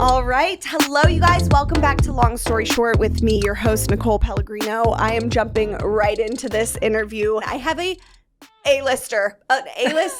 All right. Hello, you guys. Welcome back to Long Story Short with me, your host, Nicole Pellegrino. I am jumping right into this interview. I have an A-list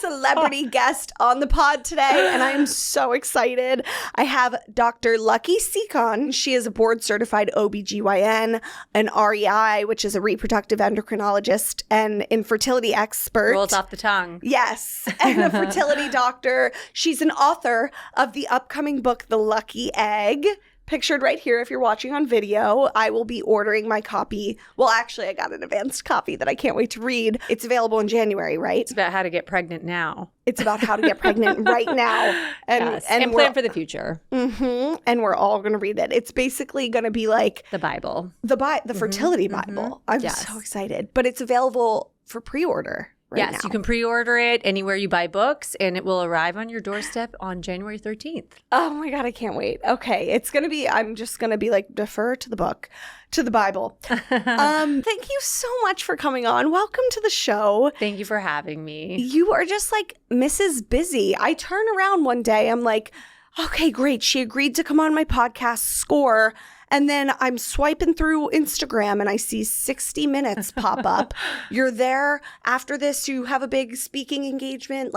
celebrity guest on the pod today, and I am so excited. I have Dr. Lucky Sekhon. She is a board-certified OBGYN, an REI, which is a reproductive endocrinologist, and infertility expert. Rolls off the tongue. Yes, and a fertility doctor. She's an author of the upcoming book, The Lucky Egg. Pictured right here if you're watching on video. I will be ordering my copy. Well, actually, I got an advanced copy that I can't wait to read. It's available in January, right? It's about how to get pregnant now. It's about how to get pregnant right now. And plan for the future. Mm-hmm, and we're all going to read it. It's basically going to be like the Bible. The fertility Bible. I'm so excited. But it's available for pre-order. Right now. You can pre-order it anywhere you buy books, and it will arrive on your doorstep on January 13th. Oh my God, I can't wait. Okay, I'm just going to be like, defer to the book, to the Bible. Thank you so much for coming on. Welcome to the show. Thank you for having me. You are just like Mrs. Busy. I turn around one day, I'm like, okay, great. She agreed to come on my podcast, score. And then I'm swiping through Instagram and I see 60 Minutes pop up. You're there. After this, you have a big speaking engagement.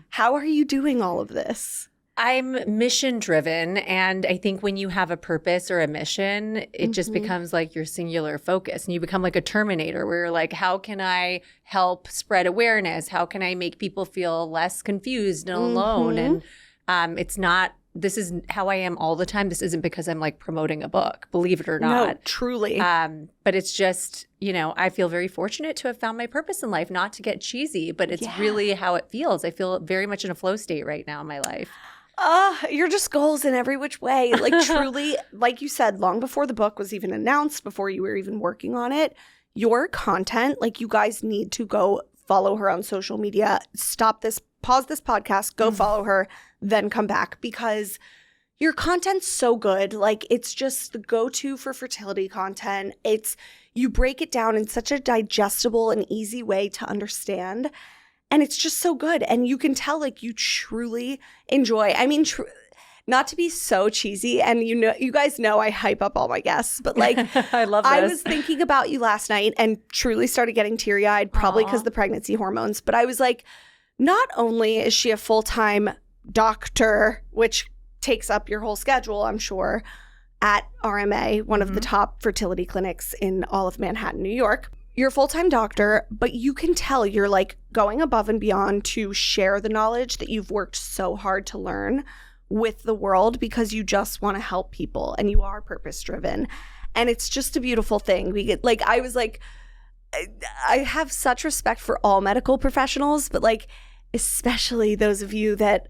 How are you doing all of this? I'm mission driven. And I think when you have a purpose or a mission, it just becomes like your singular focus. And you become like a Terminator where you're like, how can I help spread awareness? How can I make people feel less confused and alone? And this is how I am all the time. This isn't because I'm like promoting a book, believe it or not. No, truly. But it's just, I feel very fortunate to have found my purpose in life, not to get cheesy, but it's really how it feels. I feel very much in a flow state right now in my life. You're just goals in every which way. Like truly, like you said, long before the book was even announced, before you were even working on it, your content, like you guys need to go follow her on social media. Pause this podcast, go follow her, then come back because your content's so good. Like it's just the go-to for fertility content. You break it down in such a digestible and easy way to understand. And it's just so good. And you can tell like you truly enjoy. I mean, not to be so cheesy, and you guys know I hype up all my guests, but like I love this. I was thinking about you last night and truly started getting teary-eyed, probably because the pregnancy hormones. But I was like, not only is she a full-time doctor, which takes up your whole schedule, I'm sure, at RMA, one of the top fertility clinics in all of Manhattan, New York. You're a full-time doctor, but you can tell you're like going above and beyond to share the knowledge that you've worked so hard to learn with the world because you just want to help people and you are purpose-driven. And it's just a beautiful thing. I have such respect for all medical professionals, but like especially those of you that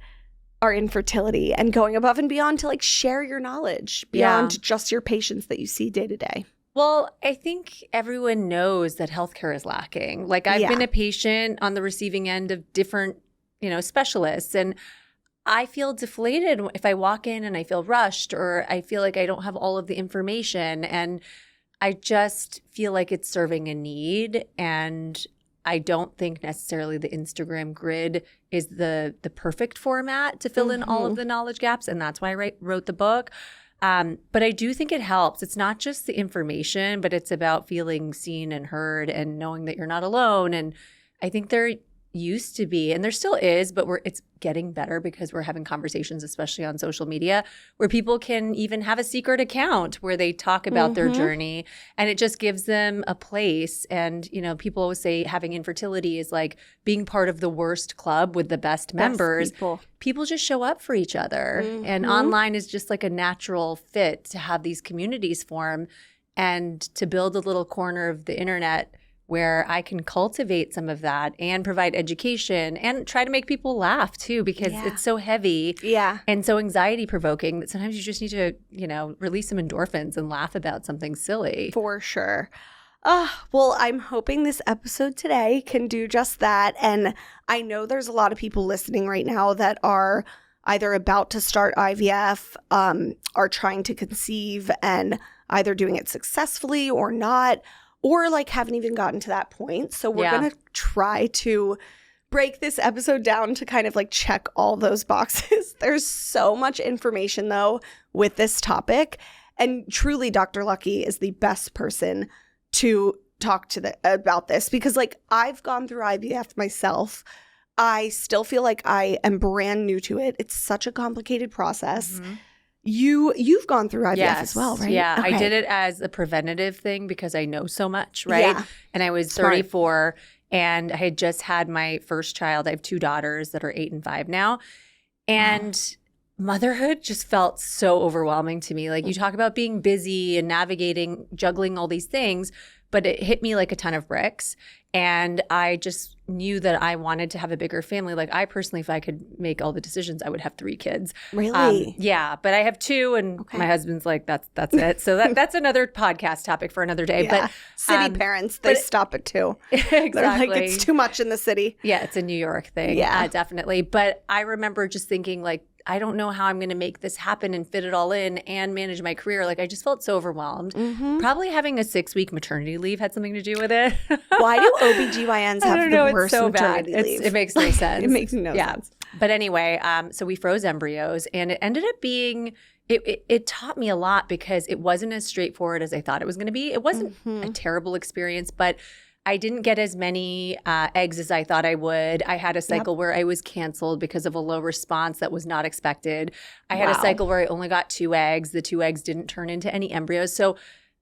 are in fertility and going above and beyond to like share your knowledge beyond just your patients that you see day to day. Well, I think everyone knows that healthcare is lacking. Like I've been a patient on the receiving end of different, specialists, and I feel deflated if I walk in and I feel rushed or I feel like I don't have all of the information, and I just feel like it's serving a need. And I don't think necessarily the Instagram grid is the perfect format to fill in all of the knowledge gaps. And that's why I wrote the book. But I do think it helps. It's not just the information, but it's about feeling seen and heard and knowing that you're not alone. And I think there used to be, and there still is, but it's getting better because we're having conversations, especially on social media, where people can even have a secret account where they talk about their journey, and it just gives them a place. And, people always say having infertility is like being part of the worst club with the best members. People just show up for each other. And online is just like a natural fit to have these communities form and to build a little corner of the internet where I can cultivate some of that and provide education and try to make people laugh too, because it's so heavy and so anxiety provoking that sometimes you just need to, release some endorphins and laugh about something silly. For sure. Well, I'm hoping this episode today can do just that. And I know there's a lot of people listening right now that are either about to start IVF, are trying to conceive and either doing it successfully or not, or like haven't even gotten to that point. So we're going to try to break this episode down to kind of like check all those boxes. There's so much information though with this topic. And truly, Dr. Lucky is the best person to talk to about this because like I've gone through IVF myself. I still feel like I am brand new to it. It's such a complicated process. Mm-hmm. You've gone through IVF as well, right? Yeah, okay. I did it as a preventative thing because I know so much, right? Yeah. And I was 34 and I had just had my first child. I have 2 daughters that are 8 and 5 now. And motherhood just felt so overwhelming to me. Like you talk about being busy and navigating, juggling all these things, but it hit me like a ton of bricks. And I just knew that I wanted to have a bigger family. Like I personally, if I could make all the decisions, I would have 3 kids. Really? Yeah, but I have 2 and my husband's like, that's it. So that's another podcast topic for another day. Yeah. But city parents, they stop at 2. Exactly. They're like, it's too much in the city. Yeah, it's a New York thing. Yeah. Definitely. But I remember just thinking like, I don't know how I'm going to make this happen and fit it all in and manage my career. Like I just felt so overwhelmed. Mm-hmm. Probably having a 6-week maternity leave had something to do with it. Why do OBGYNs have the worst so maternity bad. leave? It makes no sense. It makes no sense. But anyway, so we froze embryos and it ended up being, it taught me a lot because it wasn't as straightforward as I thought it was going to be. It wasn't a terrible experience, but I didn't get as many eggs as I thought I would. I had a cycle where I was canceled because of a low response that was not expected. I had a cycle where I only got 2 eggs. The 2 eggs didn't turn into any embryos. So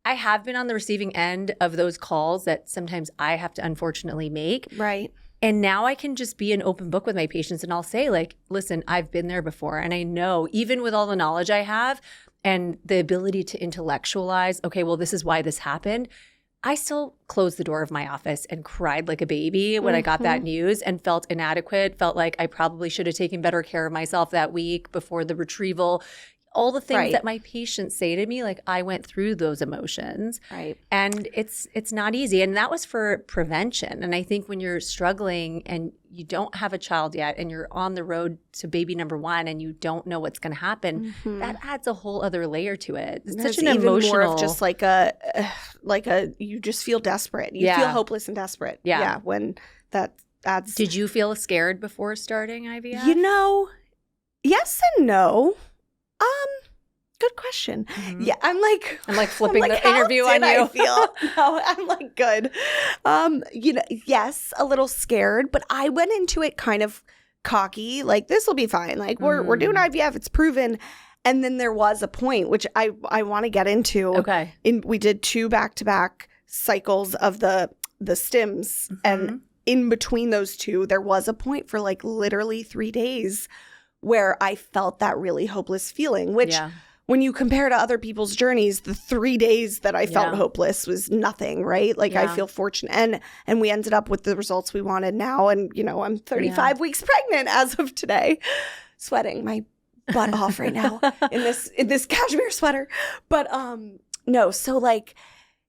I have been on the receiving end of those calls that sometimes I have to unfortunately make. Right. And now I can just be an open book with my patients and I'll say like, listen, I've been there before. And I know even with all the knowledge I have and the ability to intellectualize, okay, well, this is why this happened. I still closed the door of my office and cried like a baby when I got that news and felt inadequate, felt like I probably should have taken better care of myself that week before the retrieval. All the things that my patients say to me, like I went through those emotions. Right. And it's not easy. And that was for prevention. And I think when you're struggling and you don't have a child yet and you're on the road to baby number 1 and you don't know what's going to happen, that adds a whole other layer to it. It's such an even emotional more of just like a you just feel desperate. You feel hopeless and desperate. Yeah. When that adds. Did you feel scared before starting IVF? You know, yes and no. Good question. Yeah, I'm like flipping the interview on you. I feel? No, I'm like good. You know, yes, a little scared, but I went into it kind of cocky, like this will be fine. Like we're doing IVF, it's proven. And then there was a point which I want to get into. Okay. We did 2 back-to-back cycles of the stims, and in between those 2, there was a point for like literally 3 days where I felt that really hopeless feeling, which when you compare to other people's journeys, the 3 days that I felt hopeless was nothing, right? Like I feel fortunate. And we ended up with the results we wanted now. And, you know, I'm 35 weeks pregnant as of today, sweating my butt off right now in this cashmere sweater. But no, so like,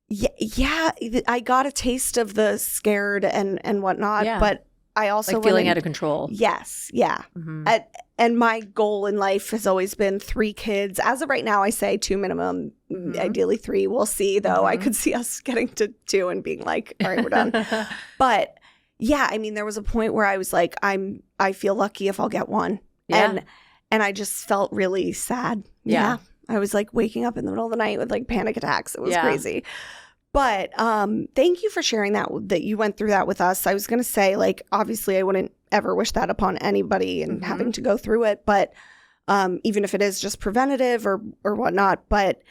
yeah, I got a taste of the scared and whatnot, but I also like feeling out of control. Yes, yeah. And my goal in life has always been 3 kids. As of right now, I say 2 minimum, ideally 3. We'll see, though. I could see us getting to 2 and being like, all right, we're done. But yeah, I mean, there was a point where I was like, I feel lucky if I'll get 1. And I just felt really sad. Yeah. I was like waking up in the middle of the night with like panic attacks. It was crazy. But thank you for sharing that you went through that with us. I was going to say, like, obviously I wouldn't ever wish that upon anybody and having to go through it. But even if it is just preventative or whatnot. But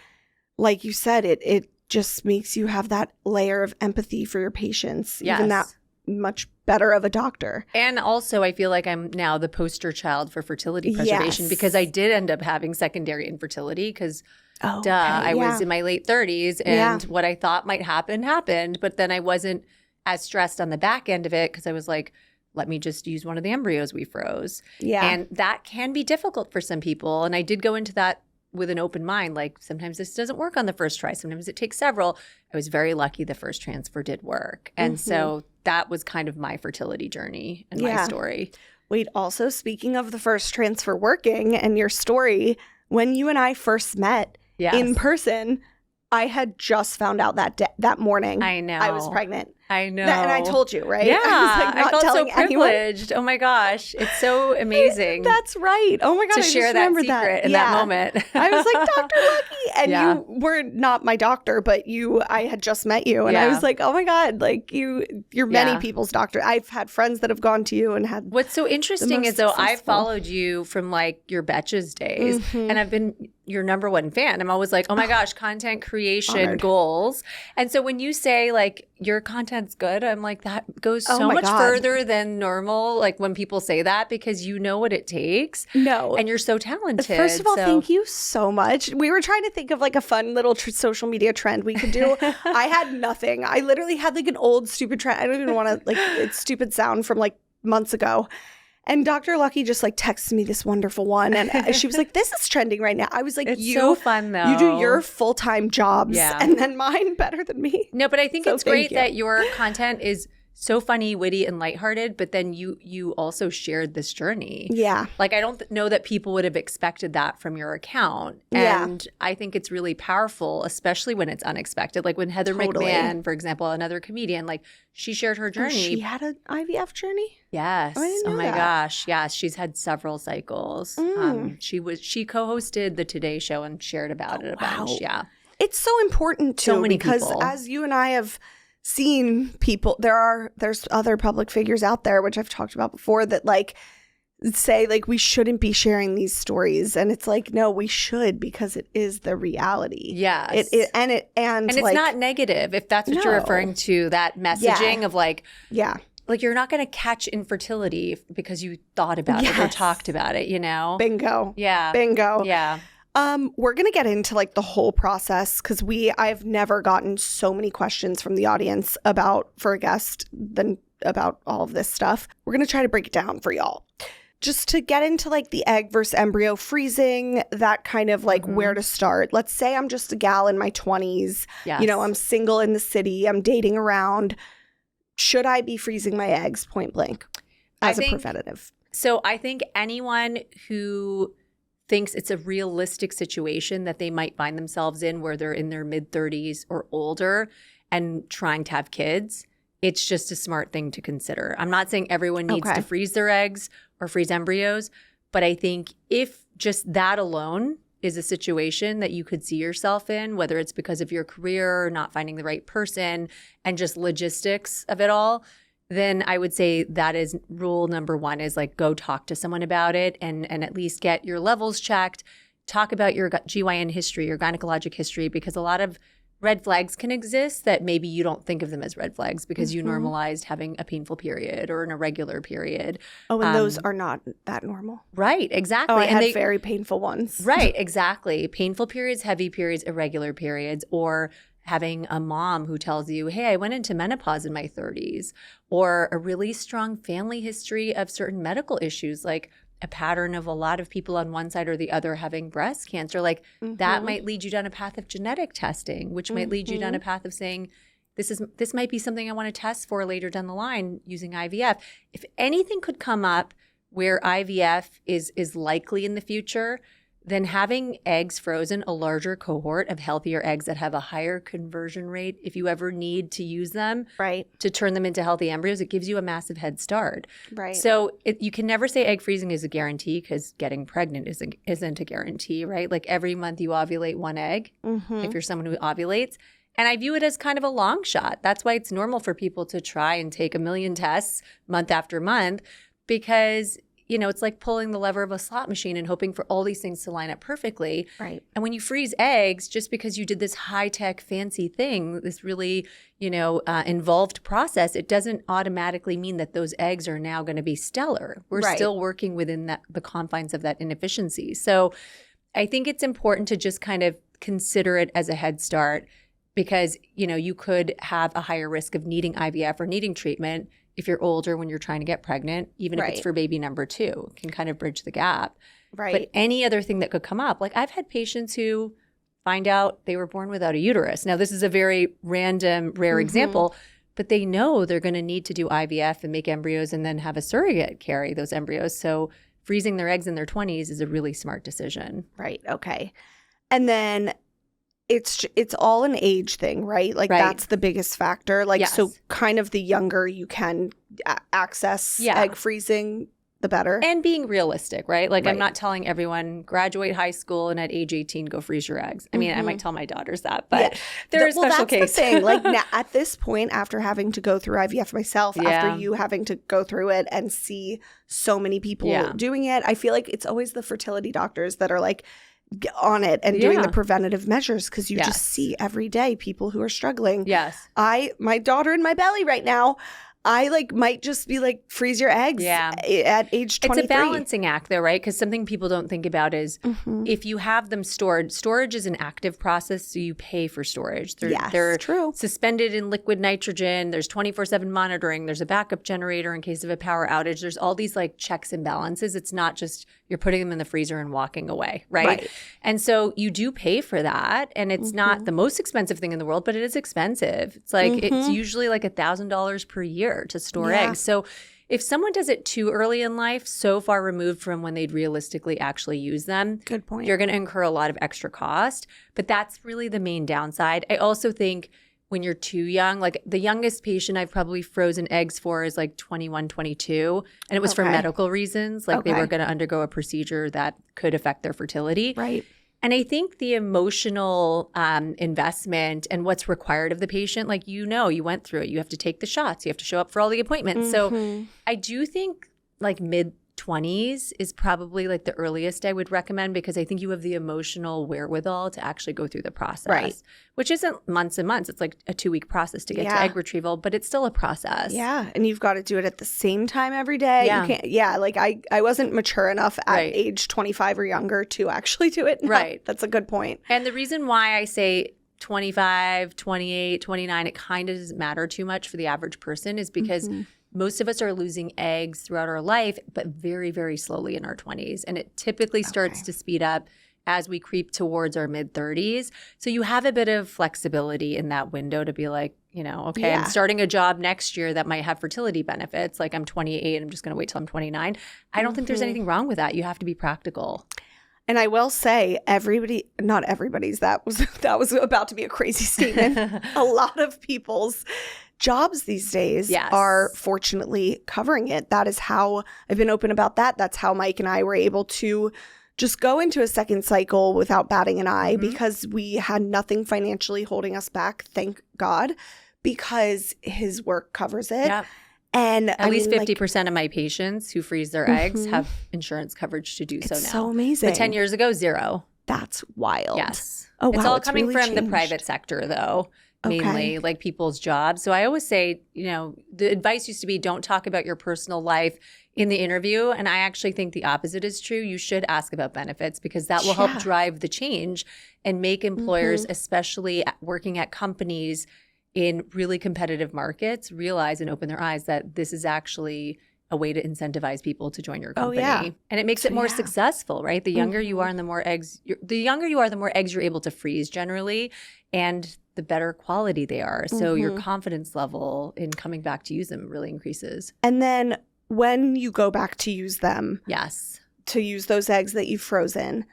like you said, it just makes you have that layer of empathy for your patients. Even that much better of a doctor. And also I feel like I'm now the poster child for fertility preservation because I did end up having secondary infertility because I was in my late 30s and what I thought might happen happened, but then I wasn't as stressed on the back end of it because I was like, let me just use one of the embryos we froze. Yeah. And that can be difficult for some people. And I did go into that with an open mind. Like sometimes this doesn't work on the first try. Sometimes it takes several. I was very lucky the first transfer did work. And so that was kind of my fertility journey and my story. Wait, also speaking of the first transfer working and your story, when you and I first met in person, I had just found out that morning I know I was pregnant. I know. And I told you, right? Yeah. I was like, not felt so telling anyone. privileged. Oh my gosh. It's so amazing. That's right. Oh my God. To I share just that remembered secret in that moment. I was like, Dr. Lucky. And Yeah. you were not my doctor, but I had just met you. And I was like, oh my God, like you're many people's doctor. I've had friends that have gone to you and had. What's so interesting is though, I followed you from like your Betches days and I've been your number one fan. I'm always like, oh my gosh, content creation goals. And so when you say like your content's good, I'm like, that goes so much further than normal. Like when people say that, because you know what it takes. No. And you're so talented. First of all, thank you so much. We were trying to think of like a fun little social media trend we could do. I had nothing. I literally had like an old stupid trend. I don't even want to like it's stupid sound from like months ago. And Dr. Lucky just like texted me this wonderful one. And she was like, this is trending right now. I was like, it's so fun though. You do your full-time jobs and then mine better than me. No, but I think it's great that your content is so funny, witty, and lighthearted, but then you also shared this journey. Yeah. Like I don't know that people would have expected that from your account. And I think it's really powerful, especially when it's unexpected. Like when Heather McMahon, for example, another comedian, like she shared her journey. She had an IVF journey? Yes. Oh my gosh. Yes. She's had several cycles. She co-hosted the Today Show and shared about it a bunch. Yeah. It's so important too, so many because people. As you and I have seen people, there's other public figures out there, which I've talked about before, that like say like we shouldn't be sharing these stories, and it's like no, we should, because it is the reality. Yes. And it's like, not negative, if that's what you're referring to, that messaging of like like you're not going to catch infertility because you thought about it or talked about it, you know? Bingo. Yeah. Bingo. Yeah. We're going to get into like the whole process, because I've never gotten so many questions from the audience for a guest than about all of this stuff. We're going to try to break it down for y'all. Just to get into like the egg versus embryo freezing, that kind of like where to start. Let's say I'm just a gal in my 20s. Yes. You know, I'm single in the city. I'm dating around. Should I be freezing my eggs point blank as a preventative? So I think anyone who thinks it's a realistic situation that they might find themselves in, where they're in their mid-30s or older and trying to have kids, it's just a smart thing to consider. I'm not saying everyone needs to freeze their eggs or freeze embryos, but I think if just that alone is a situation that you could see yourself in, whether it's because of your career or not finding the right person and just logistics of it all, then I would say that is rule number one, is like go talk to someone about it and at least get your levels checked. Talk about your GYN history, your gynecologic history, because a lot of red flags can exist that maybe you don't think of them as red flags because you normalized having a painful period or an irregular period. Oh, and those are not that normal. Right, exactly. Oh, I had very painful ones. Right, exactly. Painful periods, heavy periods, irregular periods, or having a mom who tells you, hey, I went into menopause in my 30s, or a really strong family history of certain medical issues, like a pattern of a lot of people on one side or the other having breast cancer. Like that might lead you down a path of genetic testing, which might lead you down a path of saying, this might be something I want to test for later down the line using IVF. If anything could come up where IVF is likely in the future, then having eggs frozen, a larger cohort of healthier eggs that have a higher conversion rate, if you ever need to use them to turn them into healthy embryos, it gives you a massive head start. Right. So you can never say egg freezing is a guarantee, because getting pregnant isn't a guarantee, right? Like every month you ovulate one egg if you're someone who ovulates. And I view it as kind of a long shot. That's why it's normal for people to try and take 1 million tests month after month, because it's like pulling the lever of a slot machine and hoping for all these things to line up perfectly. Right. And when you freeze eggs, just because you did this high-tech fancy thing, this really, involved process, it doesn't automatically mean that those eggs are now going to be stellar. We're still working within the confines of that inefficiency. So I think it's important to just kind of consider it as a head start, because, you could have a higher risk of needing IVF or needing treatment if you're older when you're trying to get pregnant, even if it's for baby number 2, it can kind of bridge the gap. Right. But any other thing that could come up, like I've had patients who find out they were born without a uterus. Now, this is a very random, rare example, but they know they're going to need to do IVF and make embryos and then have a surrogate carry those embryos. So freezing their eggs in their 20s is a really smart decision. Right. Okay. And then it's all an age thing, right? Like that's the biggest factor. Like so kind of the younger you can access egg freezing, the better. And being realistic, right? Like I'm not telling everyone graduate high school and at age 18 go freeze your eggs. I mean, I might tell my daughters that, but there are special cases. The thing. Like now, at this point, after having to go through IVF myself, after you having to go through it and see so many people doing it, I feel like it's always the fertility doctors that are like on it and doing the preventative measures, because you just see every day people who are struggling. My daughter in my belly right now, I like might just be like, freeze your eggs at age 23. It's a balancing act though, right? Because something people don't think about is if you have them stored, storage is an active process, so you pay for storage. They're true. Suspended in liquid nitrogen. There's 24/7 monitoring. There's a backup generator in case of a power outage. There's all these like checks and balances. It's not just you're putting them in the freezer and walking away, right? And so you do pay for that. And it's not the most expensive thing in the world, but it is expensive. It's like it's usually like $1,000 per year to store eggs. So if someone does it too early in life, so far removed from when they'd realistically actually use them, good point, you're going to incur a lot of extra cost. But that's really the main downside. I also think when you're too young, like the youngest patient I've probably frozen eggs for is like 21, 22. And it was for medical reasons. Like they were going to undergo a procedure that could affect their fertility. Right. And I think the emotional investment and what's required of the patient, like, you went through it. You have to take the shots. You have to show up for all the appointments. So I do think like mid-20s is probably like the earliest I would recommend, because I think you have the emotional wherewithal to actually go through the process, which isn't months and months. It's like a 2-week process to get to egg retrieval, but it's still a process. Yeah. And you've got to do it at the same time every day. You can't, like I wasn't mature enough at age 25 or younger to actually do it. Right. That's a good point. And the reason why I say 25, 28, 29, it kind of doesn't matter too much for the average person is because most of us are losing eggs throughout our life, but very, very slowly in our 20s. And it typically starts to speed up as we creep towards our mid-30s. So you have a bit of flexibility in that window to be like, I'm starting a job next year that might have fertility benefits. Like I'm 28, I'm just going to wait till I'm 29. I don't think there's anything wrong with that. You have to be practical. And I will say not everybody's, that was about to be a crazy statement. A lot of people's jobs these days are fortunately covering it. That is how I've been open about that. That's how Mike and I were able to just go into a second cycle without batting an eye, because we had nothing financially holding us back, thank God, because his work covers it. Yep. And at least 50% of my patients who freeze their eggs have insurance coverage to do so now. It's so amazing. But 10 years ago, 0. That's wild. Yes. Oh, wow. It's all coming from the private sector, though. Mainly like people's jobs. So I always say, the advice used to be don't talk about your personal life in the interview. And I actually think the opposite is true. You should ask about benefits, because that will help drive the change and make employers, especially working at companies in really competitive markets, realize and open their eyes that this is actually a way to incentivize people to join your company. And it makes it more successful, right? The younger you are and the more eggs you're able to freeze generally, and the better quality they are. So your confidence level in coming back to use them really increases. And then when you go back to use them, to use those eggs that you've frozen,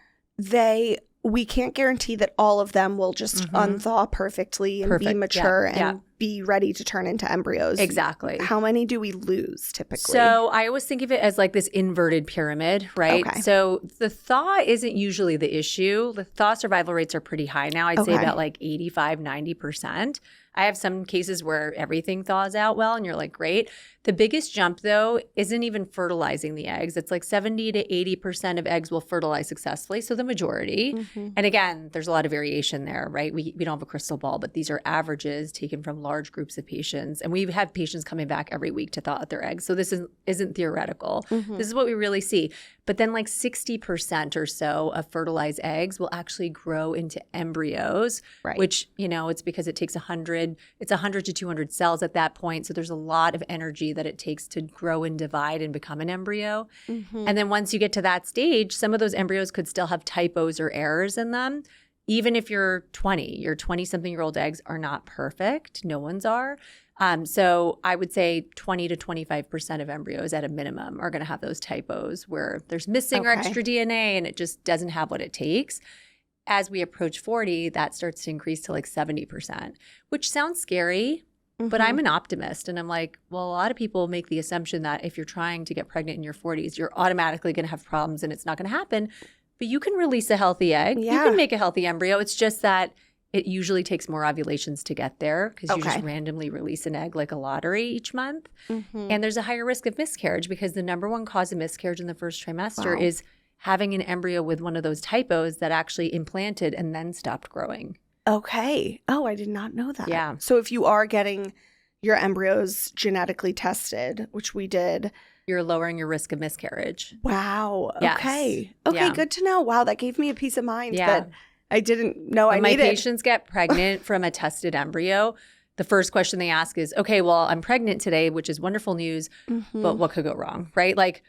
we can't guarantee that all of them will just unthaw perfectly and be mature and be ready to turn into embryos. Exactly. How many do we lose typically? So I always think of it as like this inverted pyramid, right? Okay. So the thaw isn't usually the issue. The thaw survival rates are pretty high now. I'd say about like 85, 90%. I have some cases where everything thaws out well and you're like, great. The biggest jump, though, isn't even fertilizing the eggs. It's like 70 to 80% of eggs will fertilize successfully, so the majority. And again, there's a lot of variation there, right? We don't have a crystal ball, but these are averages taken from large groups of patients. And we have patients coming back every week to thaw out their eggs. So this isn't theoretical. This is what we really see. But then like 60% or so of fertilized eggs will actually grow into embryos, which, it's because it takes 100 to 200 cells at that point. So there's a lot of energy that it takes to grow and divide and become an embryo. And then once you get to that stage, some of those embryos could still have typos or errors in them. Even if you're 20, your 20-something-year-old eggs are not perfect. No one's are. So I would say 20 to 25% of embryos at a minimum are going to have those typos where there's missing or extra DNA and it just doesn't have what it takes. as we approach 40, that starts to increase to like 70%, which sounds scary, but I'm an optimist. And I'm like, well, a lot of people make the assumption that if you're trying to get pregnant in your 40s, you're automatically going to have problems and it's not going to happen. But you can release a healthy egg. Yeah. You can make a healthy embryo. It's just that it usually takes more ovulations to get there because you just randomly release an egg like a lottery each month. And there's a higher risk of miscarriage because the number one cause of miscarriage in the first trimester is having an embryo with one of those typos that actually implanted and then stopped growing. Okay. Oh, I did not know that. Yeah. So if you are getting your embryos genetically tested, which we did, you're lowering your risk of miscarriage. Wow. Yes. Okay. Okay, good to know. Wow, that gave me a peace of mind that I didn't know when I needed. My patients get pregnant from a tested embryo, the first question they ask is, okay, well, I'm pregnant today, which is wonderful news, but what could go wrong, right? Like,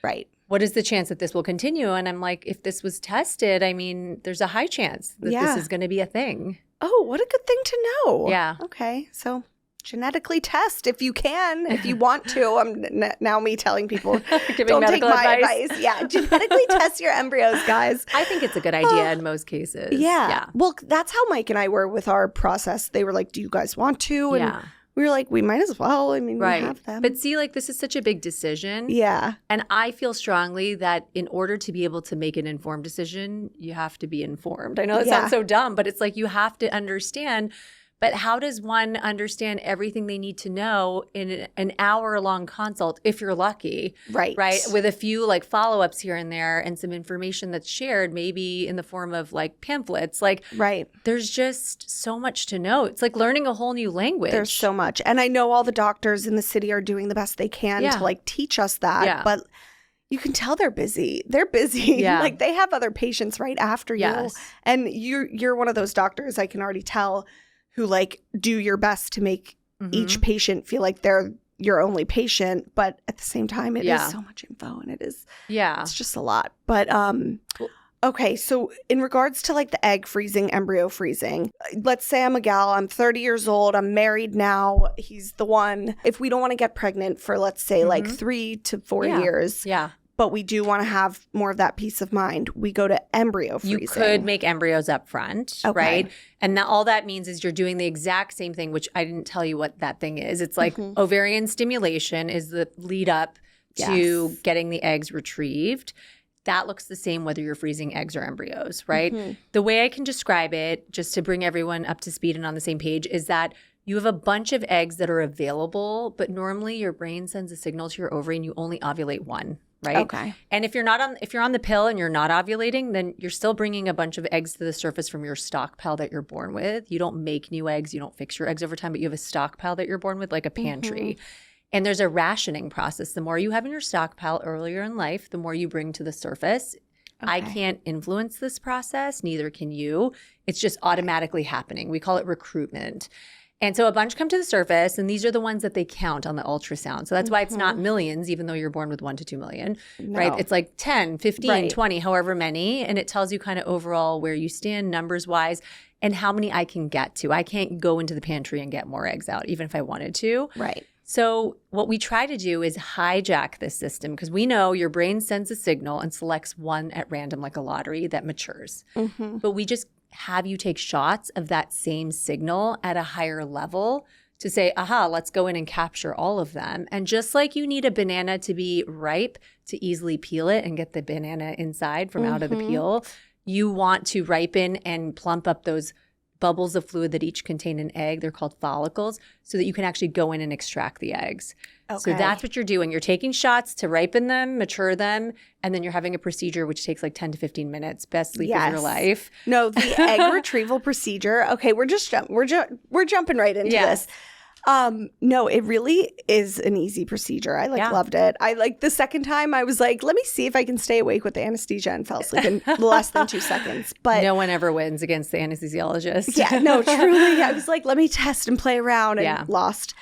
what is the chance that this will continue? And I'm like, if this was tested, I mean, there's a high chance that this is going to be a thing. Oh, what a good thing to know. Yeah. Okay. So genetically test if you can, if you want to. I'm now me telling people, don't take my advice. Yeah. Genetically test your embryos, guys. I think it's a good idea in most cases. Yeah. Well, that's how Mike and I were with our process. They were like, do you guys want to? And we were like, we might as well. I mean, we have them. But see, like, this is such a big decision. Yeah. And I feel strongly that in order to be able to make an informed decision, you have to be informed. I know that sounds so dumb, but it's like you have to understand. But how does one understand everything they need to know in an hour-long consult, if you're lucky? Right. With a few like follow-ups here and there and some information that's shared, maybe in the form of like pamphlets. Like, there's just so much to know. It's like learning a whole new language. There's so much. And I know all the doctors in the city are doing the best they can to like teach us that. But you can tell they're busy. They're busy. Like they have other patients right after you. And you're one of those doctors, I can already tell, who like do your best to make each patient feel like they're your only patient. But at the same time, it is so much info and it's just a lot. But okay, so in regards to like the egg freezing, embryo freezing, let's say I'm a gal, I'm 30 years old, I'm married now, he's the one. If we don't want to get pregnant for, let's say, like 3 to 4 years. But we do want to have more of that peace of mind, we go to embryo freezing. You could make embryos up front, right? And all that means is you're doing the exact same thing, which I didn't tell you what that thing is. It's like ovarian stimulation is the lead up to getting the eggs retrieved. That looks the same whether you're freezing eggs or embryos, right? The way I can describe it, just to bring everyone up to speed and on the same page, is that you have a bunch of eggs that are available, but normally your brain sends a signal to your ovary and you only ovulate one. Right. Okay. And if you're on the pill and you're not ovulating, then you're still bringing a bunch of eggs to the surface from your stockpile that you're born with. You don't make new eggs. You don't fix your eggs over time, but you have a stockpile that you're born with, like a pantry. And there's a rationing process. The more you have in your stockpile earlier in life, the more you bring to the surface. I can't influence this process. Neither can you. It's just automatically happening. We call it recruitment. And so a bunch come to the surface, and these are the ones that they count on the ultrasound. So that's why it's not millions, even though you're born with 1 to 2 million, right? It's like 10, 15, 20, however many. And it tells you kind of overall where you stand numbers-wise and how many I can get to. I can't go into the pantry and get more eggs out, even if I wanted to. Right. So what we try to do is hijack this system because we know your brain sends a signal and selects one at random like a lottery that matures. But we just have you take shots of that same signal at a higher level to say, aha, let's go in and capture all of them. And just like you need a banana to be ripe to easily peel it and get the banana inside from out of the peel, you want to ripen and plump up those bubbles of fluid that each contain an egg. They're called follicles, so that you can actually go in and extract the eggs. So that's what you're doing. You're taking shots to ripen them, mature them, and then you're having a procedure which takes like 10 to 15 minutes. Best sleep of your life. No, the egg retrieval procedure. Okay, we're jumping right into this. No, it really is an easy procedure. I loved it. I the second time I was like, let me see if I can stay awake with the anesthesia, and fell asleep in less than 2 seconds. But no one ever wins against the anesthesiologist. Yeah, no, truly. I was like, let me test and play around, and lost.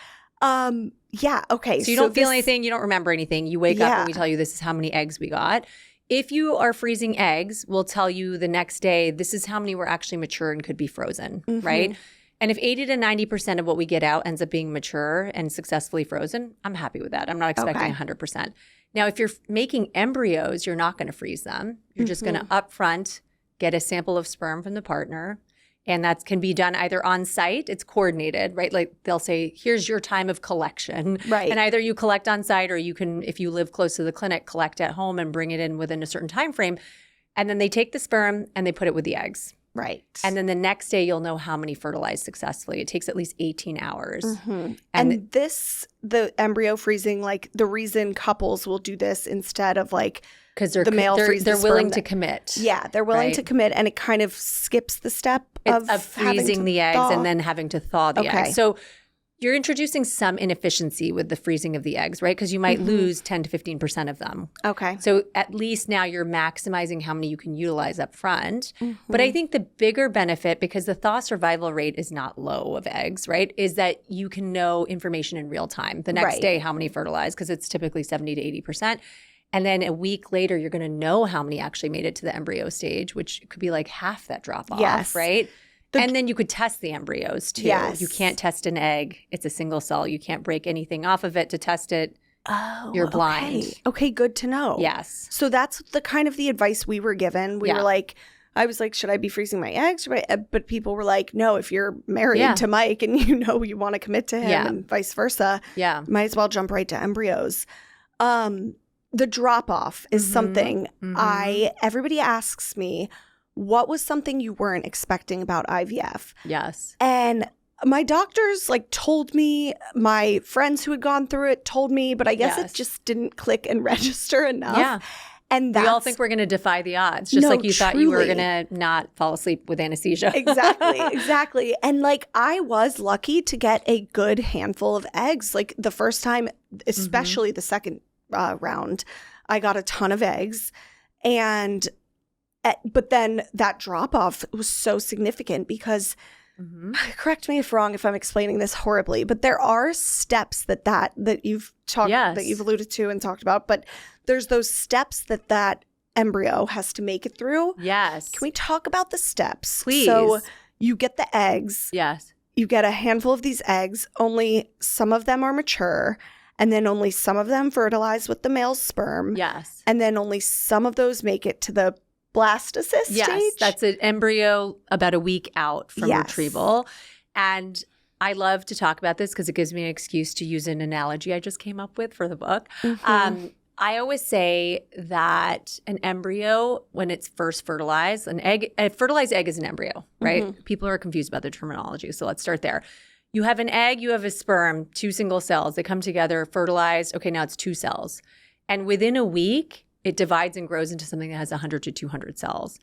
Okay. So you don't feel anything. You don't remember anything. You wake up and we tell you this is how many eggs we got. If you are freezing eggs, we'll tell you the next day, this is how many were actually mature and could be frozen, right? And if 80 to 90% of what we get out ends up being mature and successfully frozen, I'm happy with that. I'm not expecting 100%. Now, if you're making embryos, you're not going to freeze them. You're just going to upfront get a sample of sperm from the partner. And that can be done either on site, it's coordinated, right? Like they'll say, here's your time of collection. Right. And either you collect on site or you can, if you live close to the clinic, collect at home and bring it in within a certain time frame. And then they take the sperm and they put it with the eggs. Right. And then the next day you'll know how many fertilized successfully. It takes at least 18 hours. Mm-hmm. And the embryo freezing, like the reason couples will do this instead of like because the male freezes they're the willing sperm to commit. Yeah, they're willing right? to commit, and it kind of skips the step of freezing the eggs thaw. and then having to thaw the Okay. eggs. So you're introducing some inefficiency with the freezing of the eggs, right? Because you might lose 10 to 15% of them. Okay. So at least now you're maximizing how many you can utilize up front. But I think the bigger benefit, because the thaw survival rate is not low of eggs, right, is that you can know information in real time. The next day, how many fertilized, because it's typically 70 to 80%. And then a week later, you're going to know how many actually made it to the embryo stage, which could be like half that drop off, right? And then you could test the embryos too. Yes. You can't test an egg. It's a single cell. You can't break anything off of it to test it. Oh, You're blind. Okay, good to know. Yes. So that's the kind of the advice we were given. We were like, I was like, should I be freezing my eggs? But people were like, no, if you're married to Mike and you know you want to commit to him and vice versa, might as well jump right to embryos. The drop off is something everybody asks me, what was something you weren't expecting about IVF? Yes. And my doctors like told me, my friends who had gone through it told me, but I guess it just didn't click and register enough. Yeah. And we all think we're going to defy the odds, just like you thought you were going to not fall asleep with anesthesia. Exactly. And like I was lucky to get a good handful of eggs. Like the first time, especially the second round, I got a ton of eggs. And but then that drop off was so significant because correct me if wrong if I'm explaining this horribly, but there are steps that you've talked that you've alluded to and talked about, but there's those steps that embryo has to make it through. Yes. Can we talk about the steps? Please. So you get the eggs. Yes. You get a handful of these eggs. Only some of them are mature. And then only some of them fertilize with the male's sperm. Yes. And then only some of those make it to the blastocyst stage. That's an embryo about a week out from retrieval. And I love to talk about this because it gives me an excuse to use an analogy I just came up with for the book. I always say that an embryo, when it's first fertilized, a fertilized egg is an embryo, right? People are confused about the terminology, so let's start there. You have an egg, you have a sperm, 2 single cells. They come together, fertilized. Okay, now it's 2 cells. And within a week, it divides and grows into something that has 100 to 200 cells.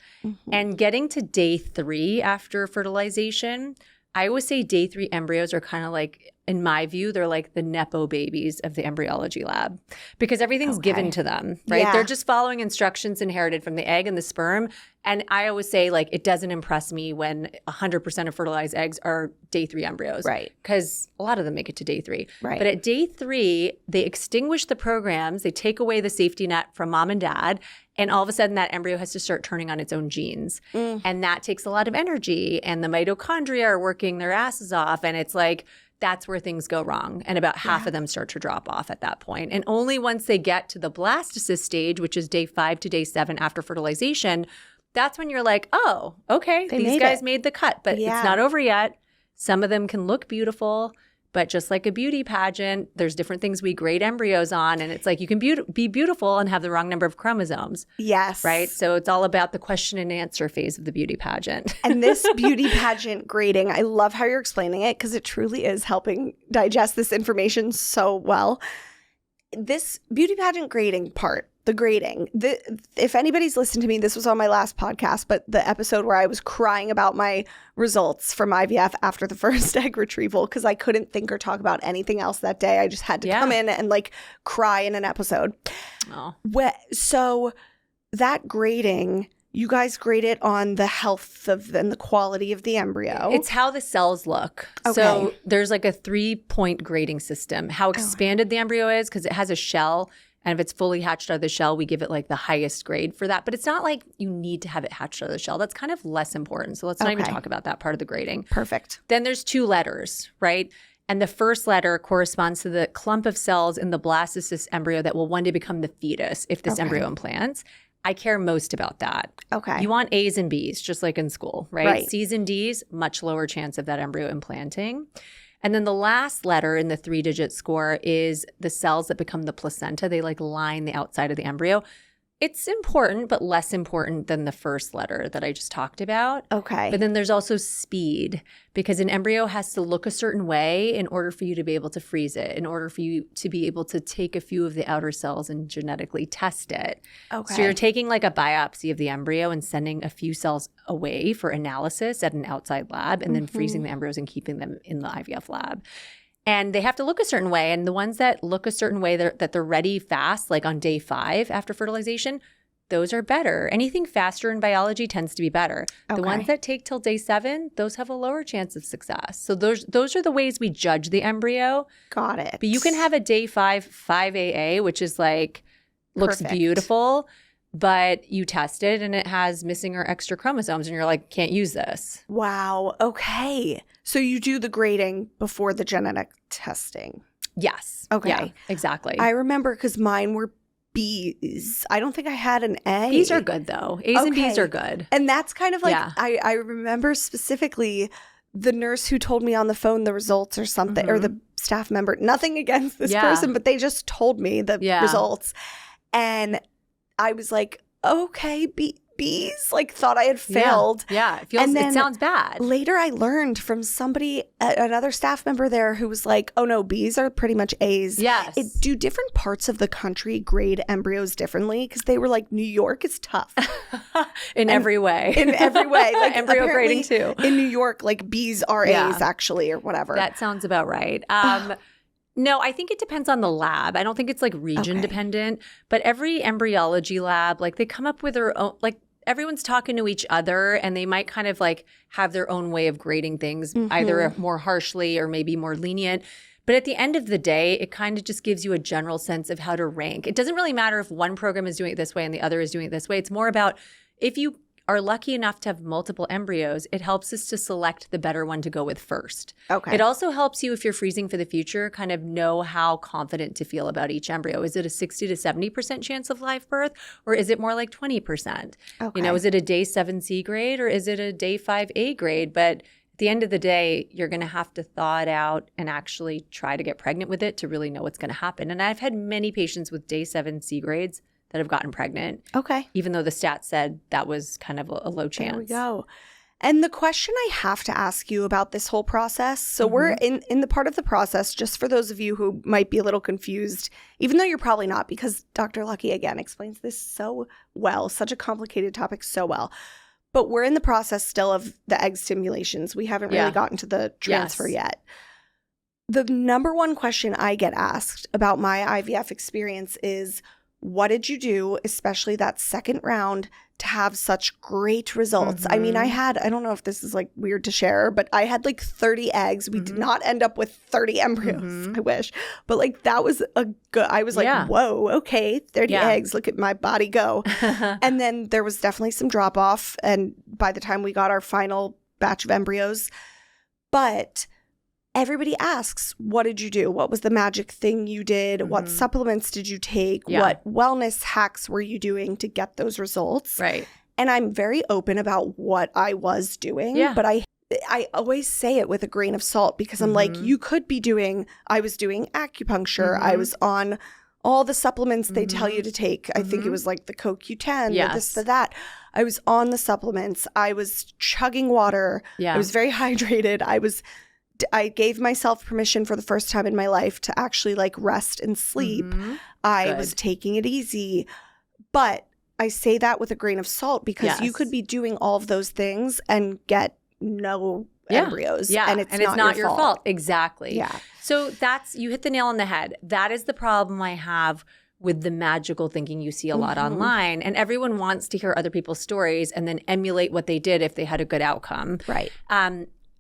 And getting to day 3 after fertilization, I always say day 3 embryos are kind of like, in my view, they're like the Nepo babies of the embryology lab because everything's given to them, right? They're just following instructions inherited from the egg and the sperm. And I always say, like, it doesn't impress me when 100% of fertilized eggs are day 3 embryos. Right. Because a lot of them make it to day 3. Right. But at day 3, they extinguish the programs. They take away the safety net from mom and dad. And all of a sudden, that embryo has to start turning on its own genes. And that takes a lot of energy. And the mitochondria are working their asses off. And it's like, that's where things go wrong. And about half of them start to drop off at that point. And only once they get to the blastocyst stage, which is day 5 to day 7 after fertilization, that's when you're like, oh, okay, these guys made the cut. But it's not over yet. Some of them can look beautiful. But just like a beauty pageant, there's different things we grade embryos on. And it's like you can be beautiful and have the wrong number of chromosomes. Yes. Right? So it's all about the question and answer phase of the beauty pageant. And this beauty pageant grading, I love how you're explaining it because it truly is helping digest this information so well. This beauty pageant grading part, the grading, if anybody's listened to me, this was on my last podcast, but the episode where I was crying about my results from IVF after the first egg retrieval because I couldn't think or talk about anything else that day. I just had to come in and like cry in an episode. So that grading, you guys grade it on the health of and the quality of the embryo. It's how the cells look. Okay. So there's like a 3-point grading system. How expanded the embryo is because it has a shell. And if it's fully hatched out of the shell, we give it like the highest grade for that. But it's not like you need to have it hatched out of the shell. That's kind of less important. So let's not even talk about that part of the grading. Perfect. Then there's 2 letters, right? And the first letter corresponds to the clump of cells in the blastocyst embryo that will one day become the fetus if this embryo implants. I care most about that. Okay. You want A's and B's, just like in school, right? Right. C's and D's, much lower chance of that embryo implanting. And then the last letter in the 3-digit score is the cells that become the placenta. They like line the outside of the embryo. It's important, but less important than the first letter that I just talked about. Okay. But then there's also speed, because an embryo has to look a certain way in order for you to be able to freeze it, in order for you to be able to take a few of the outer cells and genetically test it. Okay. So you're taking like a biopsy of the embryo and sending a few cells away for analysis at an outside lab, and then freezing the embryos and keeping them in the IVF lab. And they have to look a certain way. And the ones that look a certain way that they're ready fast, like on day 5 after fertilization, those are better. Anything faster in biology tends to be better. Okay. The ones that take till day 7, those have a lower chance of success. So those are the ways we judge the embryo. Got it. But you can have a day 5AA, which is like, looks Perfect. beautiful, but you test it and it has missing or extra chromosomes and you're like, can't use this. Wow. Okay. So you do the grading before the genetic testing. Yes. Okay. Yeah, exactly. I remember because mine were B's. I don't think I had an A. B's are good though. A's and B's Okay. are good. And that's kind of like, Yeah. I remember specifically the nurse who told me on the phone the results or something, or the staff member, nothing against this Yeah. person, but they just told me the Yeah. results. And I was like, okay, B's, like thought I had failed. Yeah. It feels, And then it sounds bad. Later, I learned from somebody, another staff member there, who was like, "Oh no, B's are pretty much A's." Yes. Do different parts of the country grade embryos differently? Because they were like, New York is tough in every way. in every way. Like Embryo grading apparently too. in New York, like B's are Yeah. A's actually, or whatever. That sounds about right. No, I think it depends on the lab. I don't think it's like region Okay. dependent, but every embryology lab, like they come up with their own, like everyone's talking to each other and they might kind of like have their own way of grading things, either more harshly or maybe more lenient. But at the end of the day, it kind of just gives you a general sense of how to rank. It doesn't really matter if one program is doing it this way and the other is doing it this way. It's more about if you are lucky enough to have multiple embryos, it helps us to select the better one to go with first. Okay. It also helps you, if you're freezing for the future, kind of know how confident to feel about each embryo. Is it a 60 to 70% chance of live birth, or is it more like 20%? Okay. You know, is it a day 7 C grade or is it a day 5 A grade? But at the end of the day, you're going to have to thaw it out and actually try to get pregnant with it to really know what's going to happen. And I've had many patients with day 7 C grades that have gotten pregnant, Okay. even though the stat said that was kind of a low chance. There we go. And the question I have to ask you about this whole process, so we're in the part of the process, just for those of you who might be a little confused, even though you're probably not, because Dr. Lucky, again, explains this so well, such a complicated topic so well. But we're in the process still of the egg stimulations. We haven't really gotten to the transfer yet. The number one question I get asked about my IVF experience is, what did you do, especially that second round, to have such great results? I mean, I don't know if this is like weird to share, but I had like 30 eggs. We did not end up with 30 embryos. I wish. But like that was a good, I was like, whoa, okay, 30 eggs. Look at my body go. And then there was definitely some drop off. And by the time we got our final batch of embryos, but everybody asks, what did you do? What was the magic thing you did? What supplements did you take? What wellness hacks were you doing to get those results? Right. And I'm very open about what I was doing, but I always say it with a grain of salt, because I'm like, you could be doing, I was doing acupuncture. I was on all the supplements they tell you to take. I think it was like the CoQ10, the this, the that. I was on the supplements. I was chugging water. I was very hydrated. I gave myself permission for the first time in my life to actually like rest and sleep. I was taking it easy. But I say that with a grain of salt, because you could be doing all of those things and get no embryos. And it's not your fault. Exactly. Yeah. So you hit the nail on the head. That is the problem I have with the magical thinking you see a lot online. And everyone wants to hear other people's stories and then emulate what they did if they had a good outcome. Right.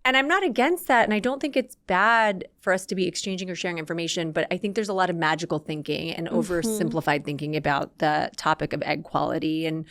And I'm not against that. And I don't think it's bad for us to be exchanging or sharing information. But I think there's a lot of magical thinking and oversimplified thinking about the topic of egg quality. And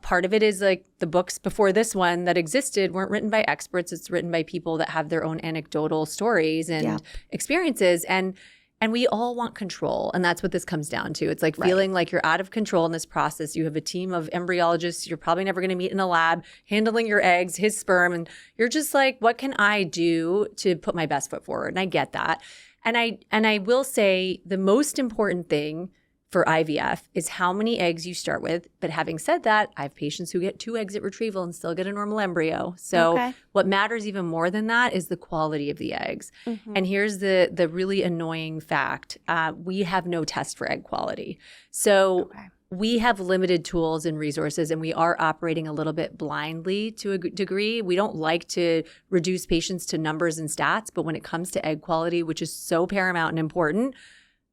part of it is like the books before this one that existed weren't written by experts. It's written by people that have their own anecdotal stories and experiences. And And we all want control. And that's what this comes down to. It's like feeling like you're out of control in this process. You have a team of embryologists you're probably never going to meet in a lab, handling your eggs, his sperm. And you're just like, what can I do to put my best foot forward? And I get that. And I will say the most important thing for IVF is how many eggs you start with. But having said that, I have patients who get 2 eggs at retrieval and still get a normal embryo. So what matters even more than that is the quality of the eggs. And here's the really annoying fact. We have no test for egg quality. So we have limited tools and resources, and we are operating a little bit blindly to a degree. We don't like to reduce patients to numbers and stats, but when it comes to egg quality, which is so paramount and important,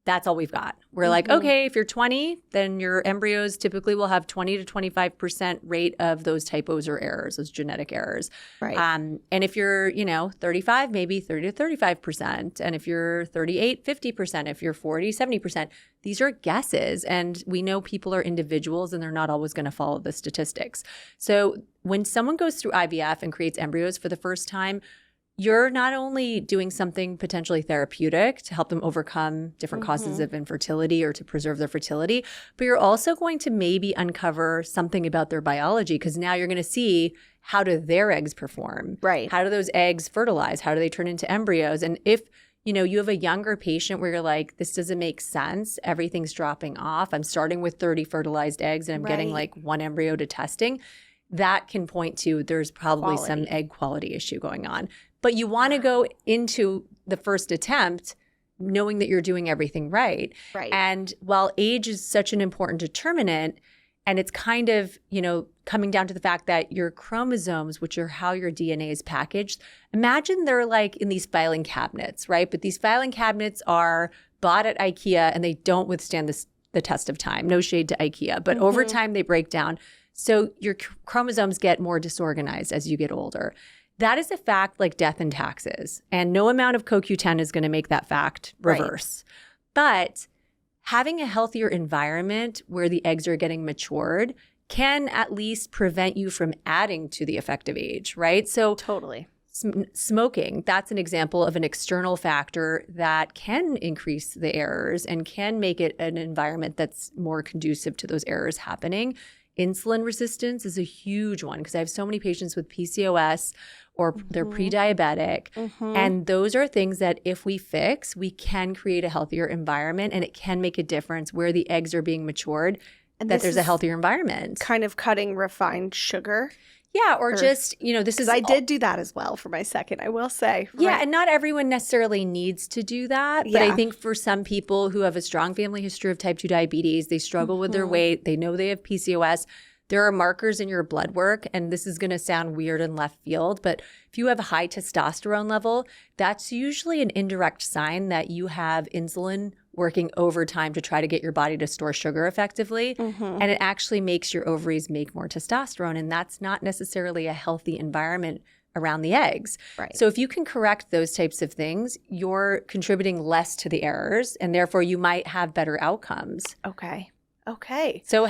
that's all we've got. We're like, okay, if you're 20, then your embryos typically will have 20 to 25% rate of those typos or errors, those genetic errors. And if you're, 35, maybe 30 to 35%. And if you're 38, 50%. If you're 40, 70%. These are guesses. And we know people are individuals and they're not always going to follow the statistics. So when someone goes through IVF and creates embryos for the first time, you're not only doing something potentially therapeutic to help them overcome different causes of infertility or to preserve their fertility, but you're also going to maybe uncover something about their biology, because now you're going to see, how do their eggs perform? How do those eggs fertilize? How do they turn into embryos? And if you have a younger patient where you're like, this doesn't make sense, everything's dropping off, I'm starting with 30 fertilized eggs and I'm getting like 1 embryo to testing, that can point to there's probably some egg quality issue going on. But you want to go into the first attempt knowing that you're doing everything right. And while age is such an important determinant, and it's kind of, coming down to the fact that your chromosomes, which are how your DNA is packaged, imagine they're like in these filing cabinets, right? But these filing cabinets are bought at IKEA and they don't withstand the test of time. No shade to IKEA, but over time they break down. So your chromosomes get more disorganized as you get older. That is a fact like death and taxes. And no amount of CoQ10 is going to make that fact reverse. But having a healthier environment where the eggs are getting matured can at least prevent you from adding to the effective age, right? So smoking, that's an example of an external factor that can increase the errors and can make it an environment that's more conducive to those errors happening. Insulin resistance is a huge one because I have so many patients with PCOS or they're pre-diabetic. And those are things that if we fix, we can create a healthier environment and it can make a difference where the eggs are being matured, and that there's a healthier environment. Kind of cutting refined sugar. Yeah, or just, this is... I did do that as well for my second, I will say. Yeah, and not everyone necessarily needs to do that. But I think for some people who have a strong family history of type 2 diabetes, they struggle with their weight, they know they have PCOS, there are markers in your blood work, and this is going to sound weird in left field, but if you have a high testosterone level, that's usually an indirect sign that you have insulin working overtime to try to get your body to store sugar effectively. And it actually makes your ovaries make more testosterone. And that's not necessarily a healthy environment around the eggs. So if you can correct those types of things, you're contributing less to the errors, and therefore you might have better outcomes. So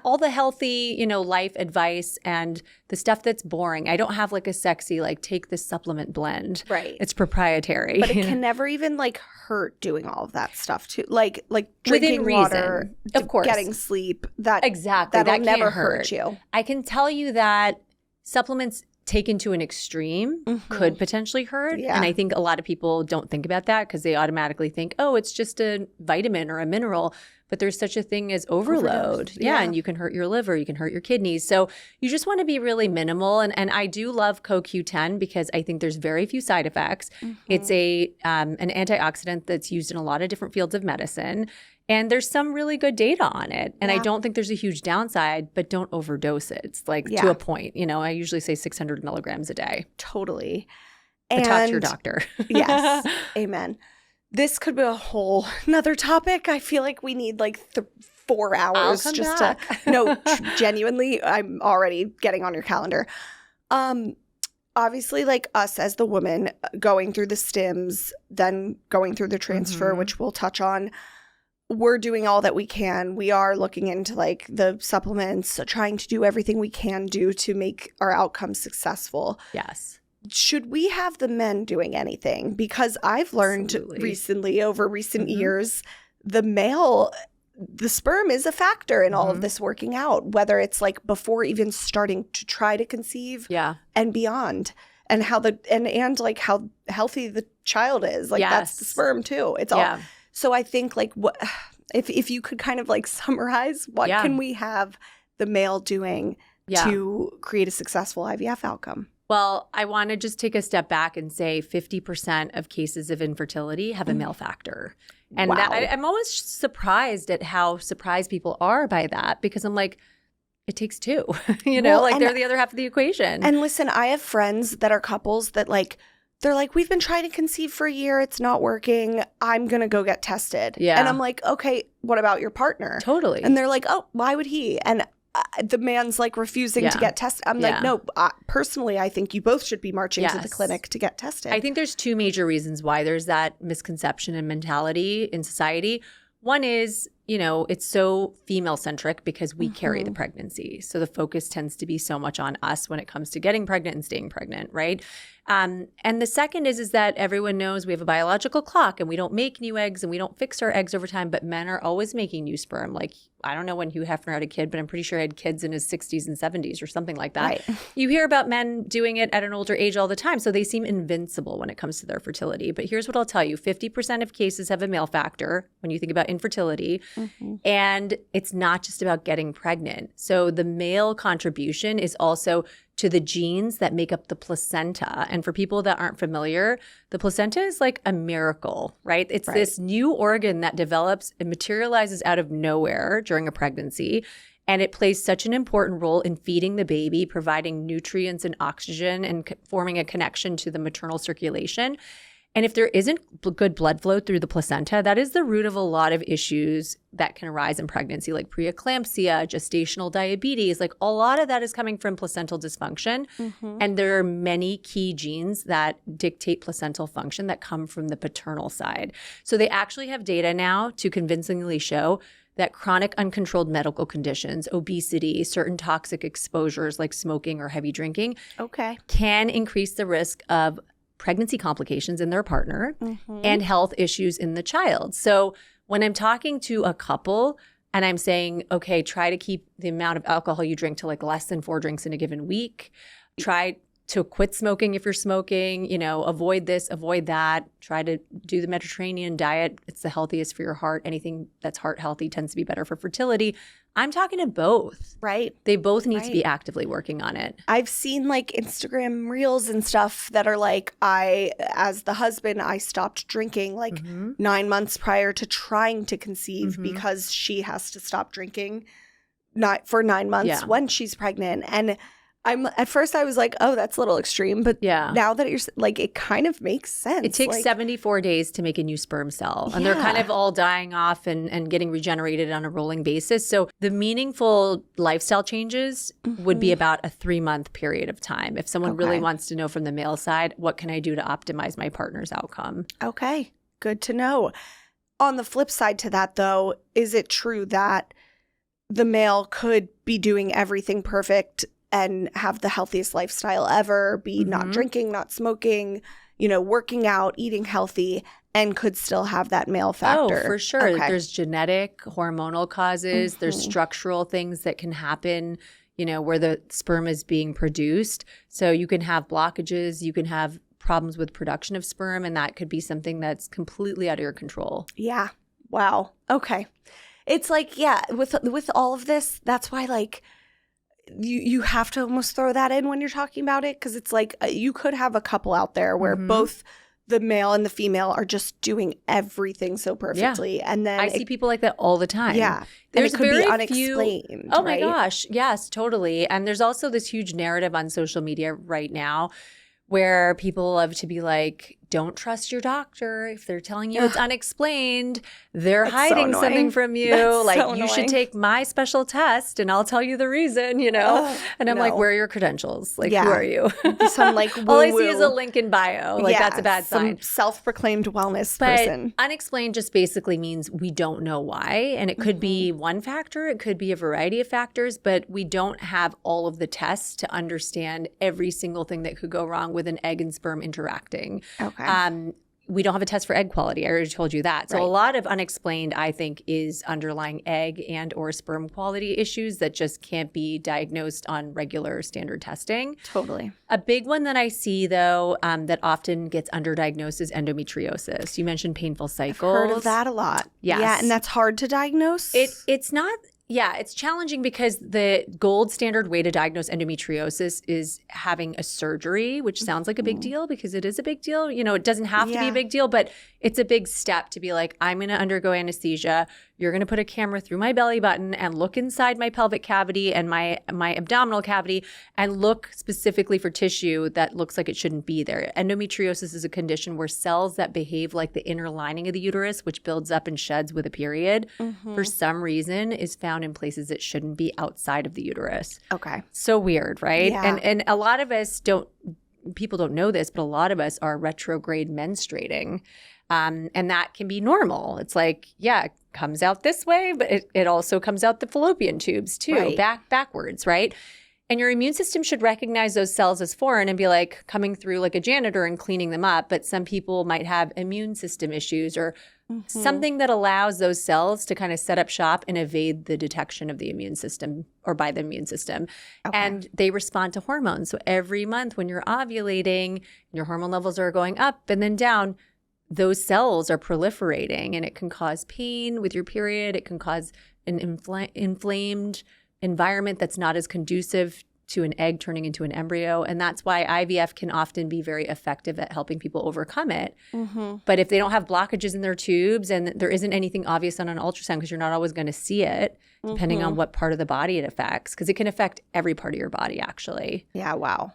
all the healthy, life advice and the stuff that's boring. I don't have like a sexy, take this supplement blend. It's proprietary. But it can never even hurt doing all of that stuff too. Like drinking water, of course, getting sleep. That'll that never hurt you. I can tell you that supplements taken to an extreme could potentially hurt. And I think a lot of people don't think about that because they automatically think, oh, it's just a vitamin or a mineral. But there's such a thing as overload. And you can hurt your liver, you can hurt your kidneys. So you just want to be really minimal. And I do love CoQ10 because I think there's very few side effects. It's an antioxidant that's used in a lot of different fields of medicine. And there's some really good data on it. And I don't think there's a huge downside, but don't overdose it. It's to a point. I usually say 600 milligrams a day. Totally. But talk to your doctor. Yes. Amen. This could be a whole another topic. I feel like we need 4 hours just back. No, genuinely, I'm already getting on your calendar. Obviously, us as the woman going through the stims, then going through the transfer, which we'll touch on, we're doing all that we can. We are looking into the supplements, trying to do everything we can do to make our outcomes successful. Yes. should we have the men doing anything? Because I've learned recently, over recent years, the sperm is a factor in all of this working out, whether it's like before even starting to try to conceive and beyond, and how and like how healthy the child is. Like that's the sperm too. It's all. So I think like what if you could kind of like summarize what can we have the male doing to create a successful IVF outcome? Well, I want to just take a step back and say 50% of cases of infertility have a male factor. And I'm always surprised at how surprised people are by that, because I'm like, it takes two, they're the other half of the equation. And listen, I have friends that are couples that like, they're like, we've been trying to conceive for a year. It's not working. I'm going to go get tested. Yeah. And I'm like, okay, what about your partner? Totally. And they're like, oh, why would he? And the man's like refusing to get tested. I'm like, no, personally, I think you both should be marching to the clinic to get tested. I think there's two major reasons why there's that misconception and mentality in society. One is, it's so female centric because we carry the pregnancy. So the focus tends to be so much on us when it comes to getting pregnant and staying pregnant, right? And the second is that everyone knows we have a biological clock and we don't make new eggs and we don't fix our eggs over time, but men are always making new sperm. Like, I don't know when Hugh Hefner had a kid, but I'm pretty sure he had kids in his 60s and 70s or something like that. Right. You hear about men doing it at an older age all the time, so they seem invincible when it comes to their fertility. But here's what I'll tell you. 50% of cases have a male factor when you think about infertility. And it's not just about getting pregnant. So the male contribution is also to the genes that make up the placenta. And for people that aren't familiar, the placenta is like a miracle, right? It's this new organ that develops and materializes out of nowhere during a pregnancy. And it plays such an important role in feeding the baby, providing nutrients and oxygen, and forming a connection to the maternal circulation. And if there isn't good blood flow through the placenta, that is the root of a lot of issues that can arise in pregnancy, like preeclampsia, gestational diabetes. Like a lot of that is coming from placental dysfunction. And there are many key genes that dictate placental function that come from the paternal side. So they actually have data now to convincingly show that chronic uncontrolled medical conditions, obesity, certain toxic exposures like smoking or heavy drinking can increase the risk of pregnancy complications in their partner and health issues in the child. So when I'm talking to a couple and I'm saying, okay, try to keep the amount of alcohol you drink to like less than 4 drinks in a given week. Try to quit smoking if you're smoking, avoid this, avoid that. Try to do the Mediterranean diet. It's the healthiest for your heart. Anything that's heart healthy tends to be better for fertility. I'm talking to both. Right. They both need to be actively working on it. I've seen like Instagram reels and stuff that are like, as the husband, I stopped drinking like 9 months prior to trying to conceive because she has to stop drinking for 9 months when she's pregnant. And at first I was like, oh, that's a little extreme. But now that you're like, it kind of makes sense. It takes 74 days to make a new sperm cell. And they're kind of all dying off and getting regenerated on a rolling basis. So the meaningful lifestyle changes would be about a 3-month period of time. If someone really wants to know from the male side, what can I do to optimize my partner's outcome? Okay, good to know. On the flip side to that, though, is it true that the male could be doing everything perfect and have the healthiest lifestyle ever, be not drinking, not smoking, working out, eating healthy, and could still have that male factor? Oh, for sure. Okay. There's genetic, hormonal causes. There's structural things that can happen, where the sperm is being produced. So you can have blockages, you can have problems with production of sperm, and that could be something that's completely out of your control. Yeah. Wow. Okay. It's like, with all of this, that's why like you have to almost throw that in when you're talking about it, because it's like you could have a couple out there where both the male and the female are just doing everything so perfectly. And then I see people like that all the time. Yeah. There's and it could be unexplained. Oh my gosh. Yes, totally. And there's also this huge narrative on social media right now where people love to be like, don't trust your doctor. If they're telling you it's unexplained, they're hiding so something from you. That's like, so you should annoying. take my special test and I'll tell you the reason, and I'm like, where are your credentials? Like, who are you? Some like All I see woo-woo. is a link in bio. Like, that's a bad sign. Some self-proclaimed wellness But person. unexplained just basically means we don't know why. And it could be one factor. It could be a variety of factors, but we don't have all of the tests to understand every single thing that could go wrong with an egg and sperm interacting. Okay. We don't have a test for egg quality. I already told you that. So a lot of unexplained, I think, is underlying egg and or sperm quality issues that just can't be diagnosed on regular standard testing. Totally. A big one that I see, though, that often gets underdiagnosed is endometriosis. You mentioned painful cycles. I've heard of that a lot. Yes. Yeah, and that's hard to diagnose? It's not. Yeah, it's challenging because the gold standard way to diagnose endometriosis is having a surgery, which sounds like a big deal because it is a big deal. It doesn't have to be a big deal, but it's a big step to be like, I'm going to undergo anesthesia. You're going to put a camera through my belly button and look inside my pelvic cavity and my abdominal cavity and look specifically for tissue that looks like it shouldn't be there. Endometriosis is a condition where cells that behave like the inner lining of the uterus, which builds up and sheds with a period, for some reason is found in places it shouldn't be outside of the uterus. Okay. So weird, right? Yeah. And a lot of us people don't know this, but a lot of us are retrograde menstruating. And that can be normal. It's like, it comes out this way, but it also comes out the fallopian tubes too, backwards, right? And your immune system should recognize those cells as foreign and be like coming through like a janitor and cleaning them up. But some people might have immune system issues or something that allows those cells to kind of set up shop and evade the detection of the immune system or by the immune system. Okay. And they respond to hormones. So every month when you're ovulating, your hormone levels are going up and then down, those cells are proliferating and it can cause pain with your period. It can cause an inflamed environment that's not as conducive to an egg turning into an embryo. And that's why IVF can often be very effective at helping people overcome it. But if they don't have blockages in their tubes and there isn't anything obvious on an ultrasound, because you're not always going to see it, depending on what part of the body it affects, because it can affect every part of your body, actually. Yeah, wow.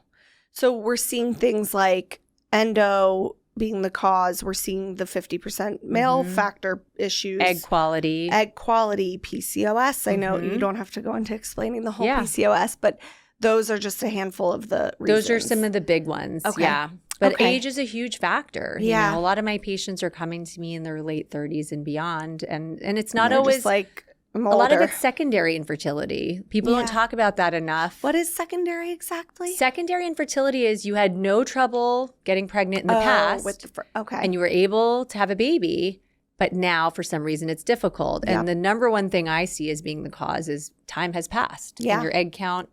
So we're seeing things like endo being the cause. We're seeing the 50% male factor issues. Egg quality, PCOS. I know you don't have to go into explaining the whole PCOS, but those are just a handful of the reasons. Those are some of the big ones. Okay. Yeah. But age is a huge factor. Yeah. A lot of my patients are coming to me in their late 30s and beyond. And it's not always just like, I'm a lot of older. it's secondary infertility. People don't talk about that enough. What is secondary exactly? Secondary infertility is you had no trouble getting pregnant in the past. And you were able to have a baby, but now for some reason it's difficult. And the number one thing I see as being the cause is time has passed. Yeah. And your egg count,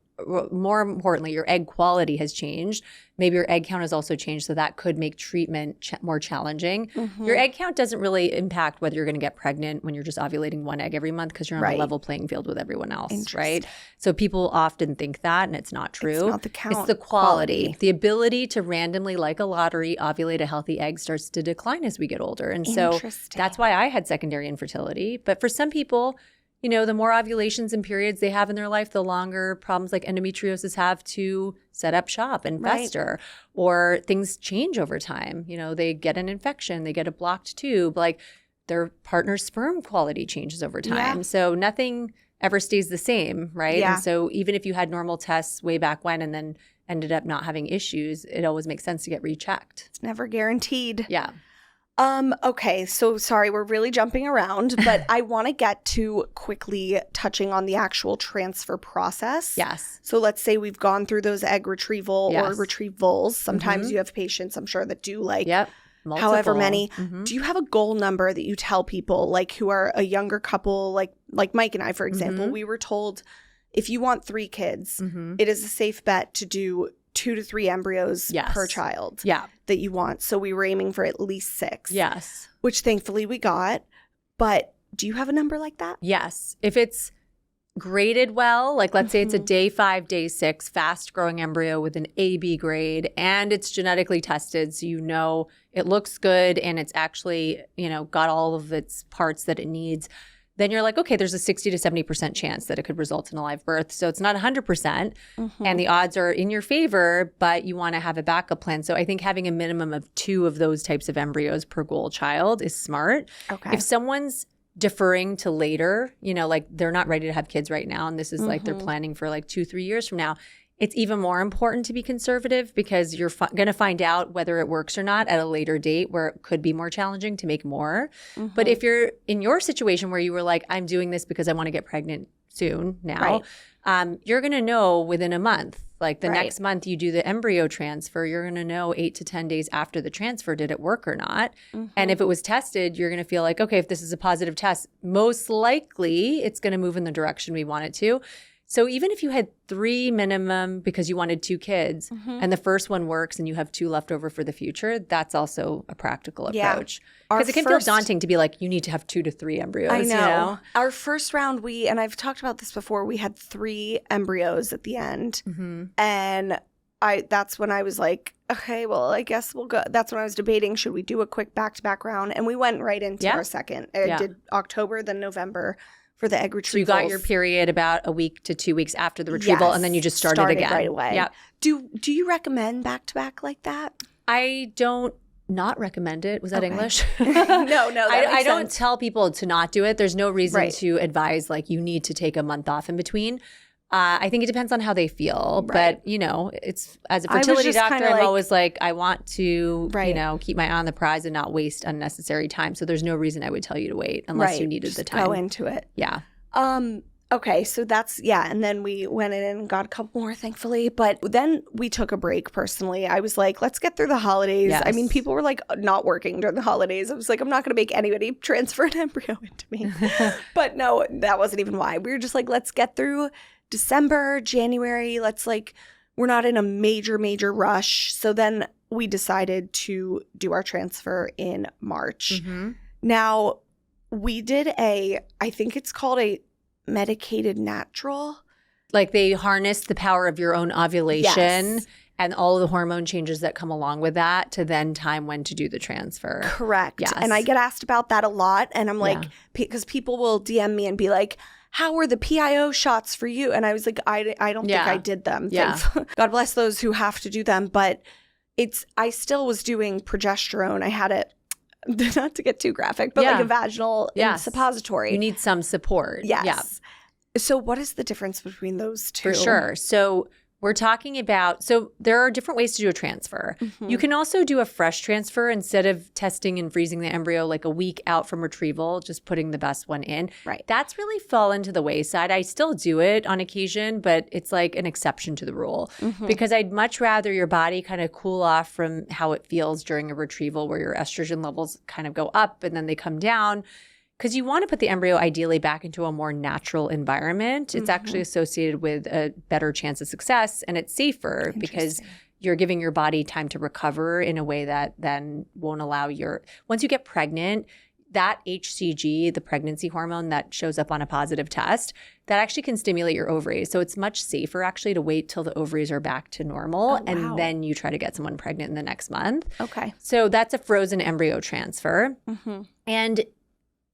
more importantly, your egg quality has changed. Maybe your egg count has also changed, so that could make treatment more challenging. Your egg count doesn't really impact whether you're going to get pregnant when you're just ovulating one egg every month because you're on a level playing field with everyone else, right? So people often think that, and it's not true. It's not the count. It's the quality. The ability to randomly, like a lottery, ovulate a healthy egg starts to decline as we get older. And so that's why I had secondary infertility. But for some people, the more ovulations and periods they have in their life, the longer problems like endometriosis have to set up shop and fester, or things change over time. They get an infection, they get a blocked tube, like their partner's sperm quality changes over time. So nothing ever stays the same, right? And so even if you had normal tests way back when and then ended up not having issues, it always makes sense to get rechecked. It's never guaranteed. Yeah. Okay, so sorry, we're really jumping around, but I want to get to quickly touching on the actual transfer process. Yes. So let's say we've gone through those egg retrieval or retrievals. Sometimes you have patients, I'm sure, that do like multiple. However many. Do you have a goal number that you tell people, like who are a younger couple, like Mike and I, for example? We were told if you want 3 kids, it is a safe bet to do 2 to 3 embryos per child that you want. So we were aiming for at least 6. Yes. Which thankfully we got. But do you have a number like that? Yes. If it's graded well, like let's say it's a day 5, day 6, fast growing embryo with an AB grade and it's genetically tested. So it looks good and it's actually, got all of its parts that it needs. then you're like, okay, there's a 60 to 70% chance that it could result in a live birth. So it's not 100%, and the odds are in your favor, but you want to have a backup plan. So I think having a minimum of 2 of those types of embryos per goal child is smart. Okay. If someone's deferring to later, like they're not ready to have kids right now, and this is like they're planning for like 2-3 years from now, it's even more important to be conservative because you're going to find out whether it works or not at a later date where it could be more challenging to make more. But if you're in your situation where you were like, I'm doing this because I want to get pregnant soon now, you're going to know within a month. Like the next month you do the embryo transfer, you're going to know 8 to 10 days after the transfer, did it work or not? And if it was tested, you're going to feel like, okay, if this is a positive test, most likely it's going to move in the direction we want it to. So even if you had 3 minimum because you wanted 2 kids and the first one works and you have 2 left over for the future, that's also a practical approach. Because it can feel daunting to be like, you need to have 2 to 3 embryos. I know. You know? Our first round, and I've talked about this before, we had 3 embryos at the end. And that's when I was like, okay, well, I guess we'll go. That's when I was debating, should we do a quick back-to-back round? And we went right into our second. I did October, then November. For the egg retrievals. So you got your period about a week to 2 weeks after the retrieval, and then you just started again. Right away. Yeah. Do you recommend back-to-back like that? I don't not recommend it. Was that English? No, I don't tell people to not do it. There's no reason to advise like you need to take a month off in between. I think it depends on how they feel. But, it's as a fertility doctor, I'm always like, I want to, keep my eye on the prize and not waste unnecessary time. So there's no reason I would tell you to wait unless you needed the time. Go into it. Yeah. Okay, so that's, and then we went in and got a couple more, thankfully. But then we took a break, personally. I was like, let's get through the holidays. Yes. I mean, people were like not working during the holidays. I was like, I'm not going to make anybody transfer an embryo into me. But no, that wasn't even why. We were just like, let's get through December, January. We're not in a major rush. So then we decided to do our transfer in March. Now, we did I think it's called a medicated natural. Like they harness the power of your own ovulation and all of the hormone changes that come along with that to then time when to do the transfer. Correct. Yes. And I get asked about that a lot. And I'm like, because people will DM me and be like, how were the PIO shots for you? And I was like, I don't think I did them. Yeah. God bless those who have to do them. But I still was doing progesterone. I had it, not to get too graphic, but like a vaginal suppository. You need some support. Yes. Yeah. So what is the difference between those two? For sure. So we're talking about, there are different ways to do a transfer. You can also do a fresh transfer instead of testing and freezing the embryo like a week out from retrieval, just putting the best one in. Right. That's really fallen to the wayside. I still do it on occasion, but it's like an exception to the rule because I'd much rather your body kind of cool off from how it feels during a retrieval where your estrogen levels kind of go up and then they come down. Because you want to put the embryo ideally back into a more natural environment. It's actually associated with a better chance of success and it's safer because you're giving your body time to recover in a way that then won't allow once you get pregnant, that HCG, the pregnancy hormone that shows up on a positive test, that actually can stimulate your ovaries. So it's much safer actually to wait till the ovaries are back to normal and then you try to get someone pregnant in the next month. Okay. So that's a frozen embryo transfer. And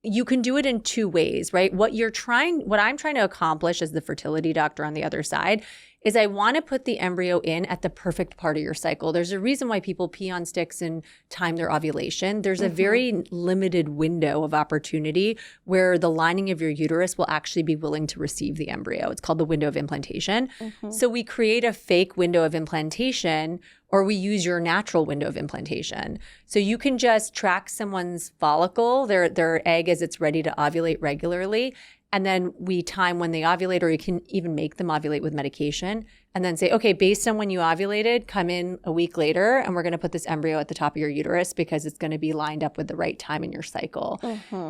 you can do it in 2 ways, right? What I'm trying to accomplish as the fertility doctor on the other side is I want to put the embryo in at the perfect part of your cycle. There's a reason why people pee on sticks and time their ovulation. There's a very limited window of opportunity where the lining of your uterus will actually be willing to receive the embryo. It's called the window of implantation. So we create a fake window of implantation or we use your natural window of implantation. So you can just track someone's follicle, their egg as it's ready to ovulate regularly, and then we time when they ovulate, or you can even make them ovulate with medication, and then say, okay, based on when you ovulated, come in a week later, and we're going to put this embryo at the top of your uterus because it's going to be lined up with the right time in your cycle.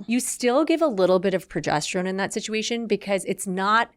You still give a little bit of progesterone in that situation because it's not,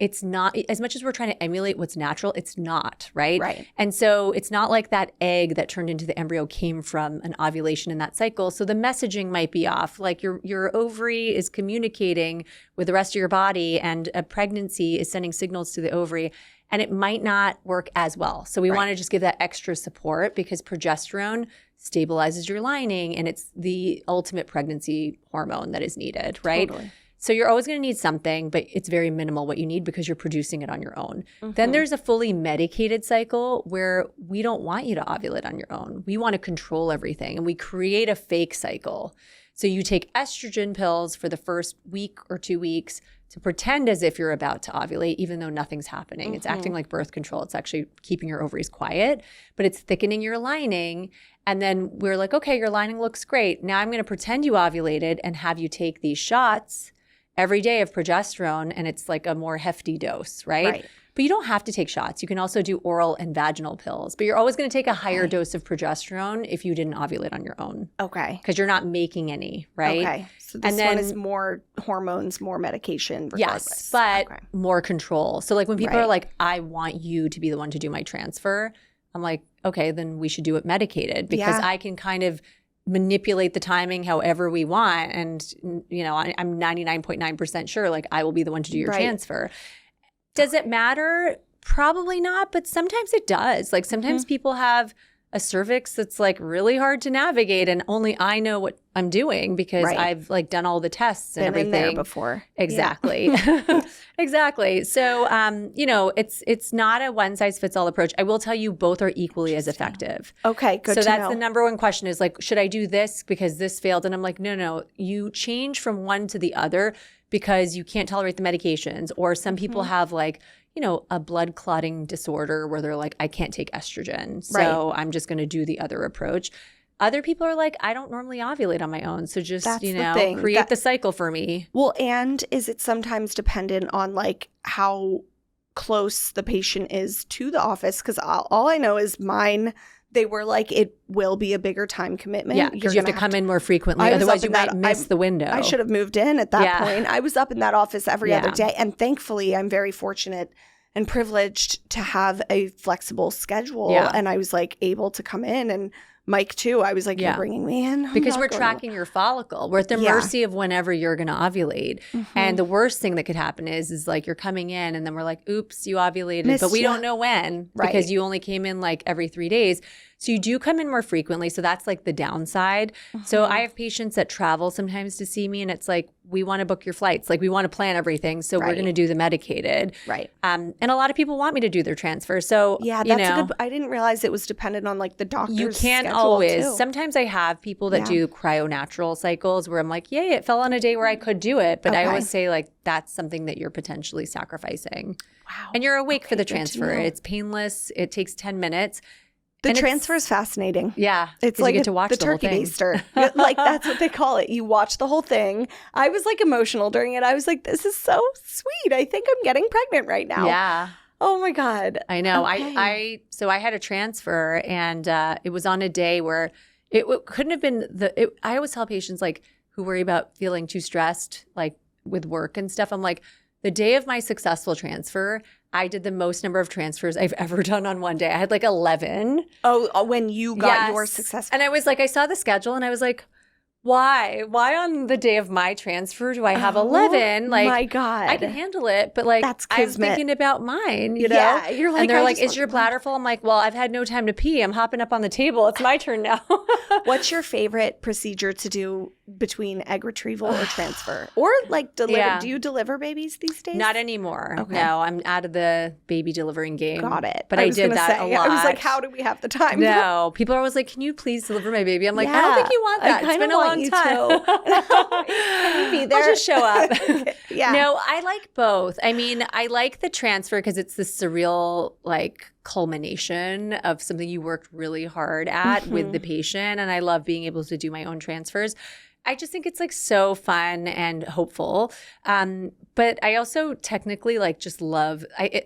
as much as we're trying to emulate what's natural, it's not, right? Right. And so it's not like that egg that turned into the embryo came from an ovulation in that cycle. So the messaging might be off. Like your ovary is communicating with the rest of your body and a pregnancy is sending signals to the ovary and it might not work as well. So we want to just give that extra support because progesterone stabilizes your lining and it's the ultimate pregnancy hormone that is needed, right? Totally. So you're always going to need something, but it's very minimal what you need because you're producing it on your own. Then there's a fully medicated cycle where we don't want you to ovulate on your own. We want to control everything, and we create a fake cycle. So you take estrogen pills for the first week or 2 weeks to pretend as if you're about to ovulate, even though nothing's happening. It's acting like birth control. It's actually keeping your ovaries quiet, but it's thickening your lining. And then we're like, okay, your lining looks great. Now I'm going to pretend you ovulated and have you take these shots every day of progesterone, and it's like a more hefty dose, right? But you don't have to take shots. You can also do oral and vaginal pills, but you're always going to take a higher dose of progesterone if you didn't ovulate on your own. Okay. Because you're not making any, right? Okay. So this one is more hormones, more medication regardless. Yes, but more control. So like when people are like, I want you to be the one to do my transfer, I'm like, okay, then we should do it medicated because I can kind of manipulate the timing however we want. And, you know, I'm 99.9% sure like I will be the one to do your transfer. Does it matter? Probably not, but sometimes it does. Like sometimes people have a cervix that's like really hard to navigate, and only I know what I'm doing because I've like done all the tests and everything. Been in there before. Exactly. Exactly. So, you know, it's not a one size fits all approach. I will tell you both are equally as effective. Okay, good to know. So that's the number one question is like, should I do this because this failed? And I'm like, no, you change from one to the other because you can't tolerate the medications. Or some people have like, you know, a blood clotting disorder where they're like, I can't take estrogen. So I'm just going to do the other approach. Other people are like, I don't normally ovulate on my own. So just, you know, create the cycle for me. Well, and is it sometimes dependent on like how close the patient is to the office? Because all I know is mine, they were like, it will be a bigger time commitment. Yeah, because you have to come in more frequently. Otherwise, you might miss the window. I should have moved in at that point. I was up in that office every other day. And thankfully, I'm very fortunate and privileged to have a flexible schedule. And I was like able to come in, and Mike too. I was like, you're bringing me in? Because we're tracking your follicle. We're at the mercy of whenever you're going to ovulate. And the worst thing that could happen is like you're coming in and then we're like, oops, you ovulated, but we don't know when because you only came in like every 3 days. So you do come in more frequently. So that's like the downside. So I have patients that travel sometimes to see me, and it's like, we want to book your flights. Like we want to plan everything. So we're going to do the medicated. And a lot of people want me to do their transfer. So that's a good, I didn't realize it was dependent on like the doctor's You can't schedule always. too. Sometimes I have people that do cryo-natural cycles where I'm like, yay, it fell on a day where I could do it. But I always say like, that's something that you're potentially sacrificing. Wow. And you're awake for the transfer. It's painless. It takes 10 minutes. The transfer is fascinating. Yeah. It's like you get to watch the turkey baster. Like that's what they call it. You watch the whole thing. I was like emotional during it. I was like, this is so sweet. I think I'm getting pregnant right now. Yeah. Oh my God. I know. Okay. So I had a transfer, and it was on a day where it couldn't have been I always tell patients like who worry about feeling too stressed, like with work and stuff. I'm like, the day of my successful transfer, I did the most number of transfers I've ever done on one day. I had like 11. Oh, when you got your successful. And I was like, I saw the schedule and I was like, why? Why on the day of my transfer do I have 11? Like, my God. I can handle it, but like, that's I'm thinking about mine, you know? Yeah, you're like, and they're like, is your bladder full? I'm like, well, I've had no time to pee. I'm hopping up on the table. It's my turn now. What's your favorite procedure to do between egg retrieval or transfer? Or like deliver? Yeah. Do you deliver babies these days? Not anymore. Okay. No, I'm out of the baby delivering game. Got it. But I did that a lot. I was like, how do we have the time? No. People are always like, can you please deliver my baby? I'm like, I don't think you want that. It's been a long time. Can you be there? I'll just show up. Yeah. No, I like both. I mean, I like the transfer because it's the surreal like culmination of something you worked really hard at with the patient. And I love being able to do my own transfers. I just think it's like so fun and hopeful. But I also technically like just love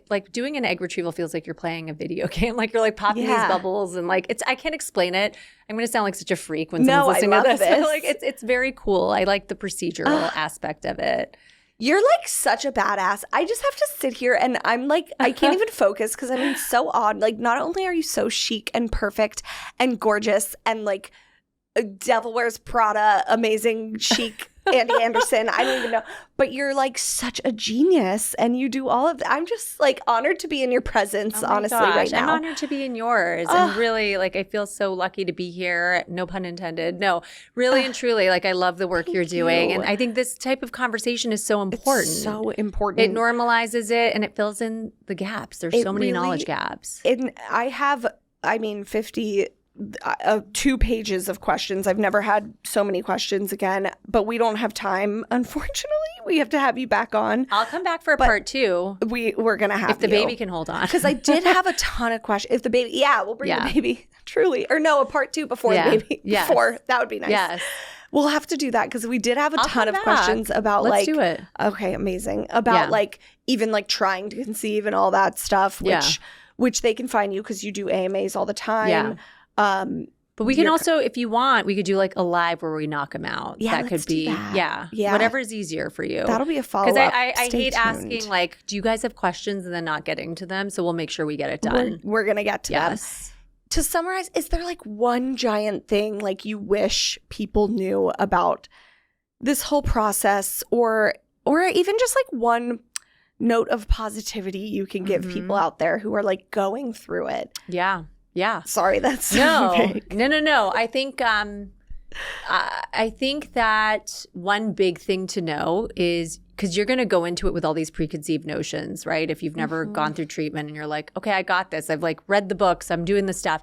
like doing an egg retrieval feels like you're playing a video game. Like you're like popping these bubbles and like I can't explain it. I'm going to sound like such a freak when someone's listening to this. But like it's very cool. I like the procedural aspect of it. You're like such a badass. I just have to sit here and I'm like, I can't even focus because I'm so odd. Like not only are you so chic and perfect and gorgeous and like Devil Wears Prada, amazing chic Andy Anderson. I don't even know. But you're like such a genius and you do all of that. I'm just like honored to be in your presence, honestly, right now. I'm honored to be in yours. And really, like, I feel so lucky to be here. No pun intended. No, really and truly, like, I love the work you're doing. And I think this type of conversation is so important. It's so important. It normalizes it and it fills in the gaps. There's so many knowledge gaps. And I have, 2 pages of questions. I've never had so many questions again, but we don't have time, unfortunately. We have to have you back on. I'll come back for a part 2. We're going to have if the baby can hold on. Because I did have a ton of questions. If the baby, we'll bring the baby, truly. Or no, a part 2 before the baby. Yes. Before. That would be nice. Yes. We'll have to do that because we did have a ton of questions about Let's do it. Okay, amazing. About like even like trying to conceive and all that stuff, which they can find you because you do AMAs all the time. Yeah. But we can also, if you want, we could do like a live where we knock them out. Yeah, that could be, yeah. whatever is easier for you. That'll be a follow-up. Because I hate asking, like, do you guys have questions and then not getting to them? So we'll make sure we get it done. We're going to get to them. To summarize, is there like one giant thing like you wish people knew about this whole process or even just like one note of positivity you can give people out there who are like going through it? Yeah. Sorry, that's no. big. No. I think that one big thing to know is because you're going to go into it with all these preconceived notions, right? If you've never gone through treatment and you're like, okay, I got this. I've like read the books. I'm doing the stuff.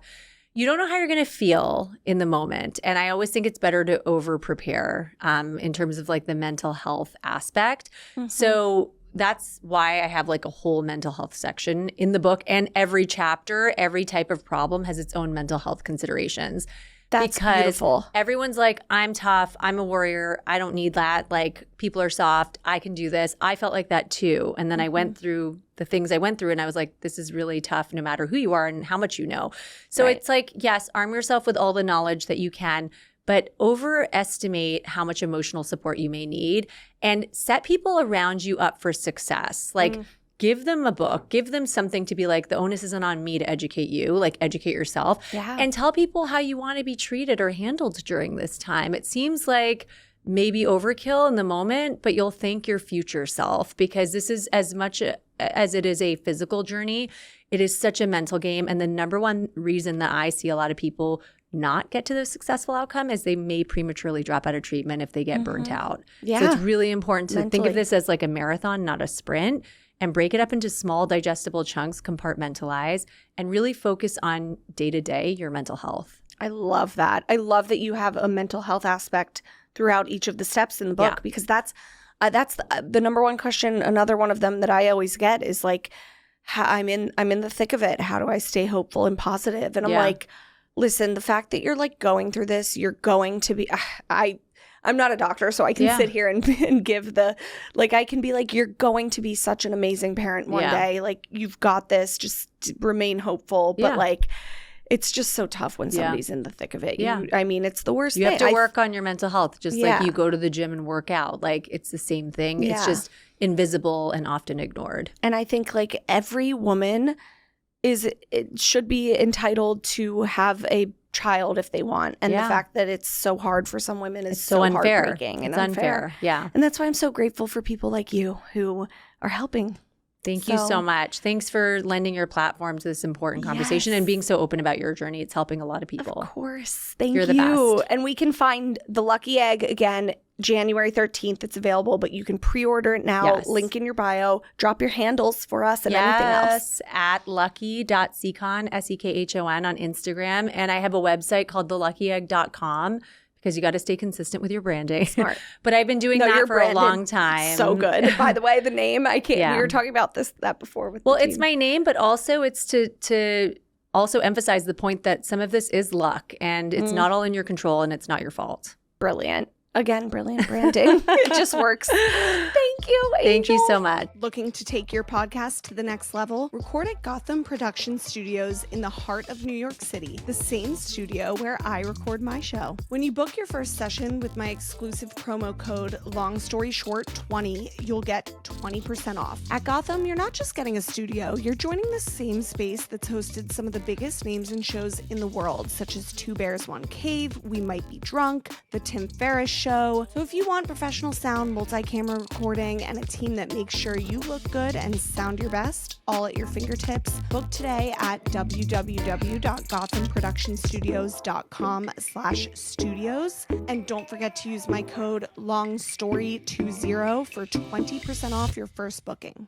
You don't know how you're going to feel in the moment. And I always think it's better to over prepare in terms of like the mental health aspect. So that's why I have like a whole mental health section in the book, and every chapter, every type of problem has its own mental health considerations. That's because beautiful. Everyone's like, I'm tough, I'm a warrior, I don't need that. Like, people are soft, I can do this. I felt like that too. And then I went through the things I went through and I was like, this is really tough no matter who you are and how much you know. So it's like, yes, arm yourself with all the knowledge that you can, but overestimate how much emotional support you may need and set people around you up for success. Like, give them a book, give them something to be like, the onus isn't on me to educate you, like educate yourself. And tell people how you want to be treated or handled during this time. It seems like maybe overkill in the moment, but you'll thank your future self because this is as much as it is a physical journey, it is such a mental game. And the number one reason that I see a lot of people not get to the successful outcome is they may prematurely drop out of treatment if they get burnt out. So it's really important to think of this as like a marathon, not a sprint, and break it up into small digestible chunks, compartmentalize, and really focus on day-to-day your mental health. I love that. I love that you have a mental health aspect throughout each of the steps in the book because that's the number one question. Another one of them that I always get is like, I'm in the thick of it. How do I stay hopeful and positive? And I'm like, listen, the fact that you're like going through this, you're going to be, I'm not a doctor, so I can sit here and give the, like, I can be like, you're going to be such an amazing parent one day. Like, you've got this, just remain hopeful. But like, it's just so tough when somebody's in the thick of it. It's the worst thing. You have to work on your mental health, just like you go to the gym and work out. Like, it's the same thing. It's just invisible and often ignored. And I think like every woman it should be entitled to have a child if they want. And the fact that it's so hard for some women is so unfair. Heartbreaking and it's unfair. Yeah. And that's why I'm so grateful for people like you who are helping. Thank you so much. Thanks for lending your platform to this important conversation and being so open about your journey. It's helping a lot of people. Of course. Thank you. You're the best. And we can find The Lucky Egg again January 13th. It's available, but you can pre-order it now. Link in your bio. Drop your handles for us and anything else. At lucky.sekhon, Sekhon on Instagram. And I have a website called theluckyegg.com. Because you got to stay consistent with your branding. Smart. But I've been doing that for a long time. So good. By the way, the name, I can't. We were talking about that before with the team. It's my name, but also it's to also emphasize the point that some of this is luck and it's not all in your control and it's not your fault. Brilliant. Again, brilliant branding. It just works. Thank Thank you, Angel. Thank you so much. Looking to take your podcast to the next level? Record at Gotham Production Studios in the heart of New York City, the same studio where I record my show. When you book your first session with my exclusive promo code LONGSTORYSHORT20, you'll get 20% off. At Gotham, you're not just getting a studio, you're joining the same space that's hosted some of the biggest names and shows in the world, such as Two Bears, One Cave, We Might Be Drunk, The Tim Ferriss Show. So if you want professional sound, multi-camera recording, and a team that makes sure you look good and sound your best, all at your fingertips, book today at www.gothamproductionstudios.com/studios. And don't forget to use my code LONGSTORY20 for 20% off your first booking.